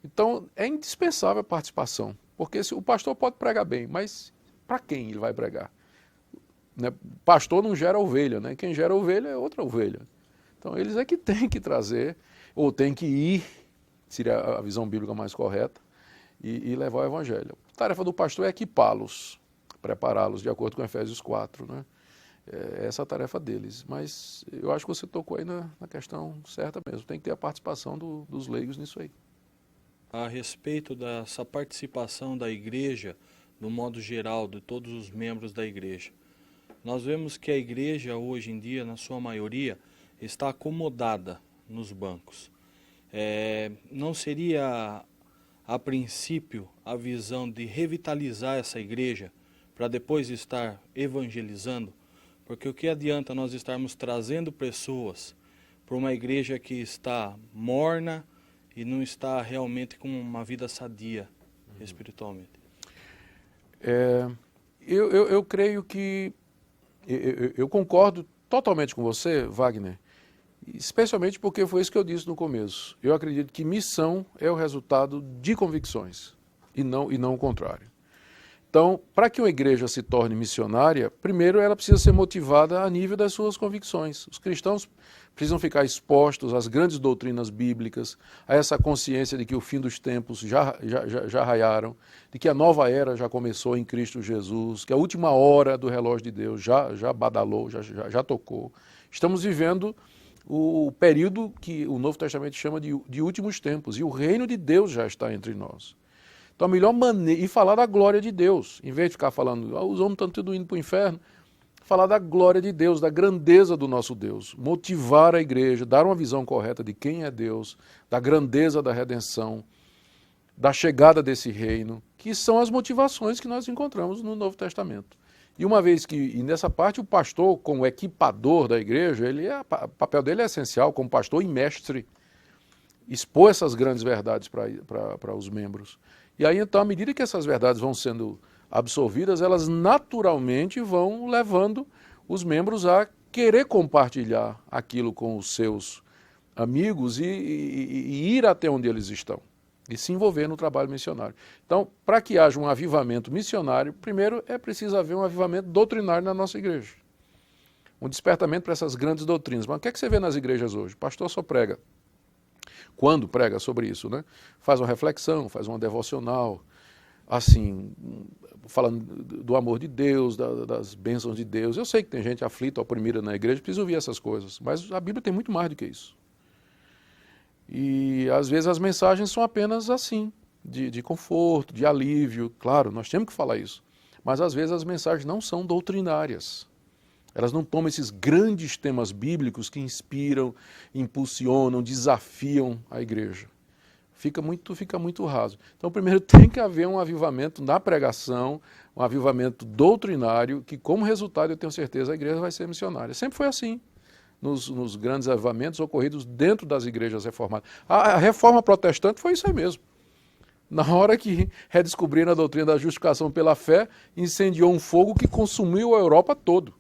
Então é indispensável a participação, porque o pastor pode pregar bem, mas para quem ele vai pregar? Né? Pastor não gera ovelha, né? Quem gera ovelha é outra ovelha. Então eles é que têm que trazer, ou têm que ir, seria a visão bíblica mais correta, e levar o evangelho. A tarefa do pastor é equipá-los, prepará-los, de acordo com Efésios 4, né? É essa a tarefa deles. Mas eu acho que você tocou aí na questão certa mesmo. Tem que ter a participação dos leigos nisso aí. A respeito dessa participação da igreja, no modo geral, de todos os membros da igreja, nós vemos que a igreja hoje em dia, na sua maioria, está acomodada nos bancos. Não seria, a princípio, a visão de revitalizar essa igreja para depois estar evangelizando? Porque o que adianta nós estarmos trazendo pessoas para uma igreja que está morna e não está realmente com uma vida sadia espiritualmente? Eu creio que... Eu concordo totalmente com você, Wagner, especialmente porque foi isso que eu disse no começo. Eu acredito que missão é o resultado de convicções e não o contrário. Então, para que uma igreja se torne missionária, primeiro ela precisa ser motivada a nível das suas convicções. Os cristãos precisam ficar expostos às grandes doutrinas bíblicas, a essa consciência de que o fim dos tempos já raiaram, de que a nova era já começou em Cristo Jesus, que a última hora do relógio de Deus já badalou, já tocou. Estamos vivendo o período que o Novo Testamento chama de últimos tempos, e o reino de Deus já está entre nós. Então a melhor maneira, e falar da glória de Deus, em vez de ficar falando, os homens estão tudo indo para o inferno, falar da glória de Deus, da grandeza do nosso Deus, motivar a igreja, dar uma visão correta de quem é Deus, da grandeza da redenção, da chegada desse reino, que são as motivações que nós encontramos no Novo Testamento. E uma vez e nessa parte o pastor, como equipador da igreja, o papel dele é essencial, como pastor e mestre, expor essas grandes verdades para os membros. E aí, então, à medida que essas verdades vão sendo absorvidas, elas naturalmente vão levando os membros a querer compartilhar aquilo com os seus amigos e ir até onde eles estão, e se envolver no trabalho missionário. Então, para que haja um avivamento missionário, primeiro é preciso haver um avivamento doutrinário na nossa igreja. Um despertamento para essas grandes doutrinas. Mas o que é que você vê nas igrejas hoje? O pastor só prega. Quando prega sobre isso, né? Faz uma reflexão, faz uma devocional, assim, falando do amor de Deus, das bênçãos de Deus. Eu sei que tem gente aflita, oprimida na igreja, precisa ouvir essas coisas, mas a Bíblia tem muito mais do que isso. E às vezes as mensagens são apenas assim, de conforto, de alívio. Claro, nós temos que falar isso, mas às vezes as mensagens não são doutrinárias. Elas não tomam esses grandes temas bíblicos que inspiram, impulsionam, desafiam a igreja. Fica muito raso. Então, primeiro tem que haver um avivamento na pregação, um avivamento doutrinário, que como resultado, eu tenho certeza, a igreja vai ser missionária. Sempre foi assim, nos grandes avivamentos ocorridos dentro das igrejas reformadas. A reforma protestante foi isso aí mesmo. Na hora que redescobriram a doutrina da justificação pela fé, incendiou um fogo que consumiu a Europa toda.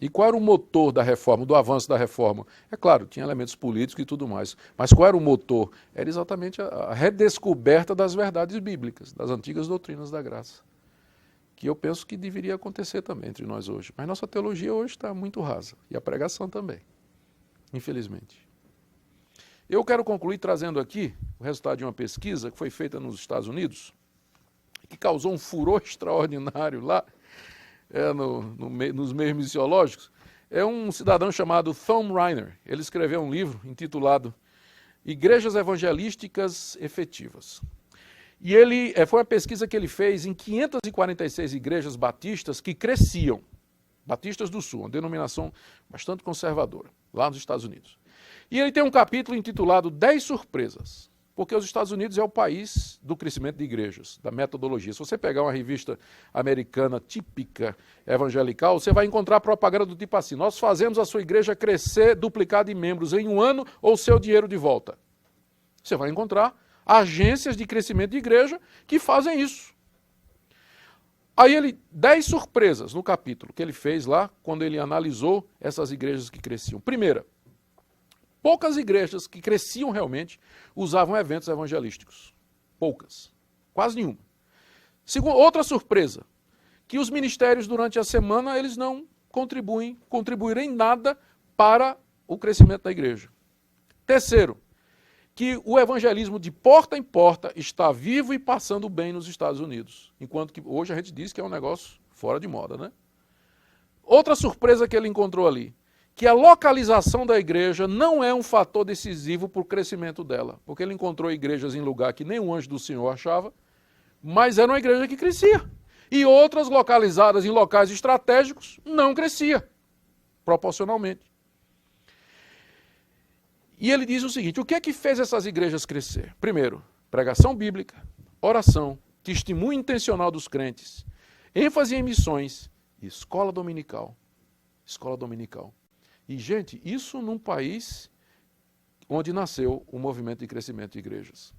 E qual era o motor da reforma, do avanço da reforma? É claro, tinha elementos políticos e tudo mais, mas qual era o motor? Era exatamente a redescoberta das verdades bíblicas, das antigas doutrinas da graça, que eu penso que deveria acontecer também entre nós hoje. Mas nossa teologia hoje está muito rasa, e a pregação também, infelizmente. Eu quero concluir trazendo aqui o resultado de uma pesquisa que foi feita nos Estados Unidos, que causou um furor extraordinário lá, nos meios missiológicos. É um cidadão chamado Thom Rainer. Ele escreveu um livro intitulado Igrejas Evangelísticas Efetivas. E foi uma pesquisa que ele fez em 546 igrejas batistas que cresciam, batistas do Sul, uma denominação bastante conservadora, lá nos Estados Unidos. E ele tem um capítulo intitulado 10 surpresas, porque os Estados Unidos é o país do crescimento de igrejas, da metodologia. Se você pegar uma revista americana típica evangelical, você vai encontrar propaganda do tipo assim: nós fazemos a sua igreja crescer, duplicar de membros em um ano ou seu dinheiro de volta. Você vai encontrar agências de crescimento de igreja que fazem isso. Aí 10 surpresas no capítulo que ele fez lá, quando ele analisou essas igrejas que cresciam. Primeira, poucas igrejas que cresciam realmente usavam eventos evangelísticos. Poucas. Quase nenhuma. Outra surpresa, que os ministérios durante a semana eles não contribuíram em nada para o crescimento da igreja. Terceiro, que o evangelismo de porta em porta está vivo e passando bem nos Estados Unidos, enquanto que hoje a gente diz que é um negócio fora de moda, né? Outra surpresa que ele encontrou ali, que a localização da igreja não é um fator decisivo para o crescimento dela, porque ele encontrou igrejas em lugar que nem um anjo do Senhor achava, mas era uma igreja que crescia. E outras localizadas em locais estratégicos não crescia, proporcionalmente. E ele diz o seguinte, o que é que fez essas igrejas crescer? Primeiro, pregação bíblica, oração, testemunho intencional dos crentes, ênfase em missões e escola dominical. Escola dominical. E, gente, isso num país onde nasceu o movimento de crescimento de igrejas.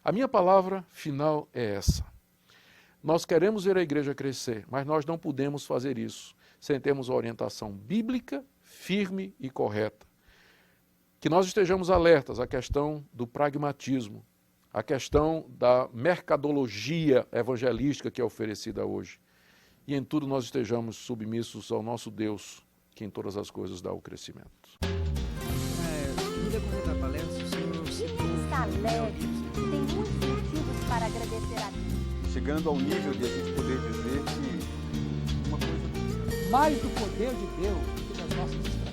A minha palavra final é essa. Nós queremos ver a igreja crescer, mas nós não podemos fazer isso sem termos uma orientação bíblica, firme e correta. Que nós estejamos alertas à questão do pragmatismo, à questão da mercadologia evangelística que é oferecida hoje. E em tudo nós estejamos submissos ao nosso Deus, que em todas as coisas dá o crescimento. No decorrer da palestra, o senhor citou... Ele está alegre, tem muitos motivos para agradecer a Deus. Chegando ao nível de a gente poder dizer que uma coisa... Mais do poder de Deus do que das nossas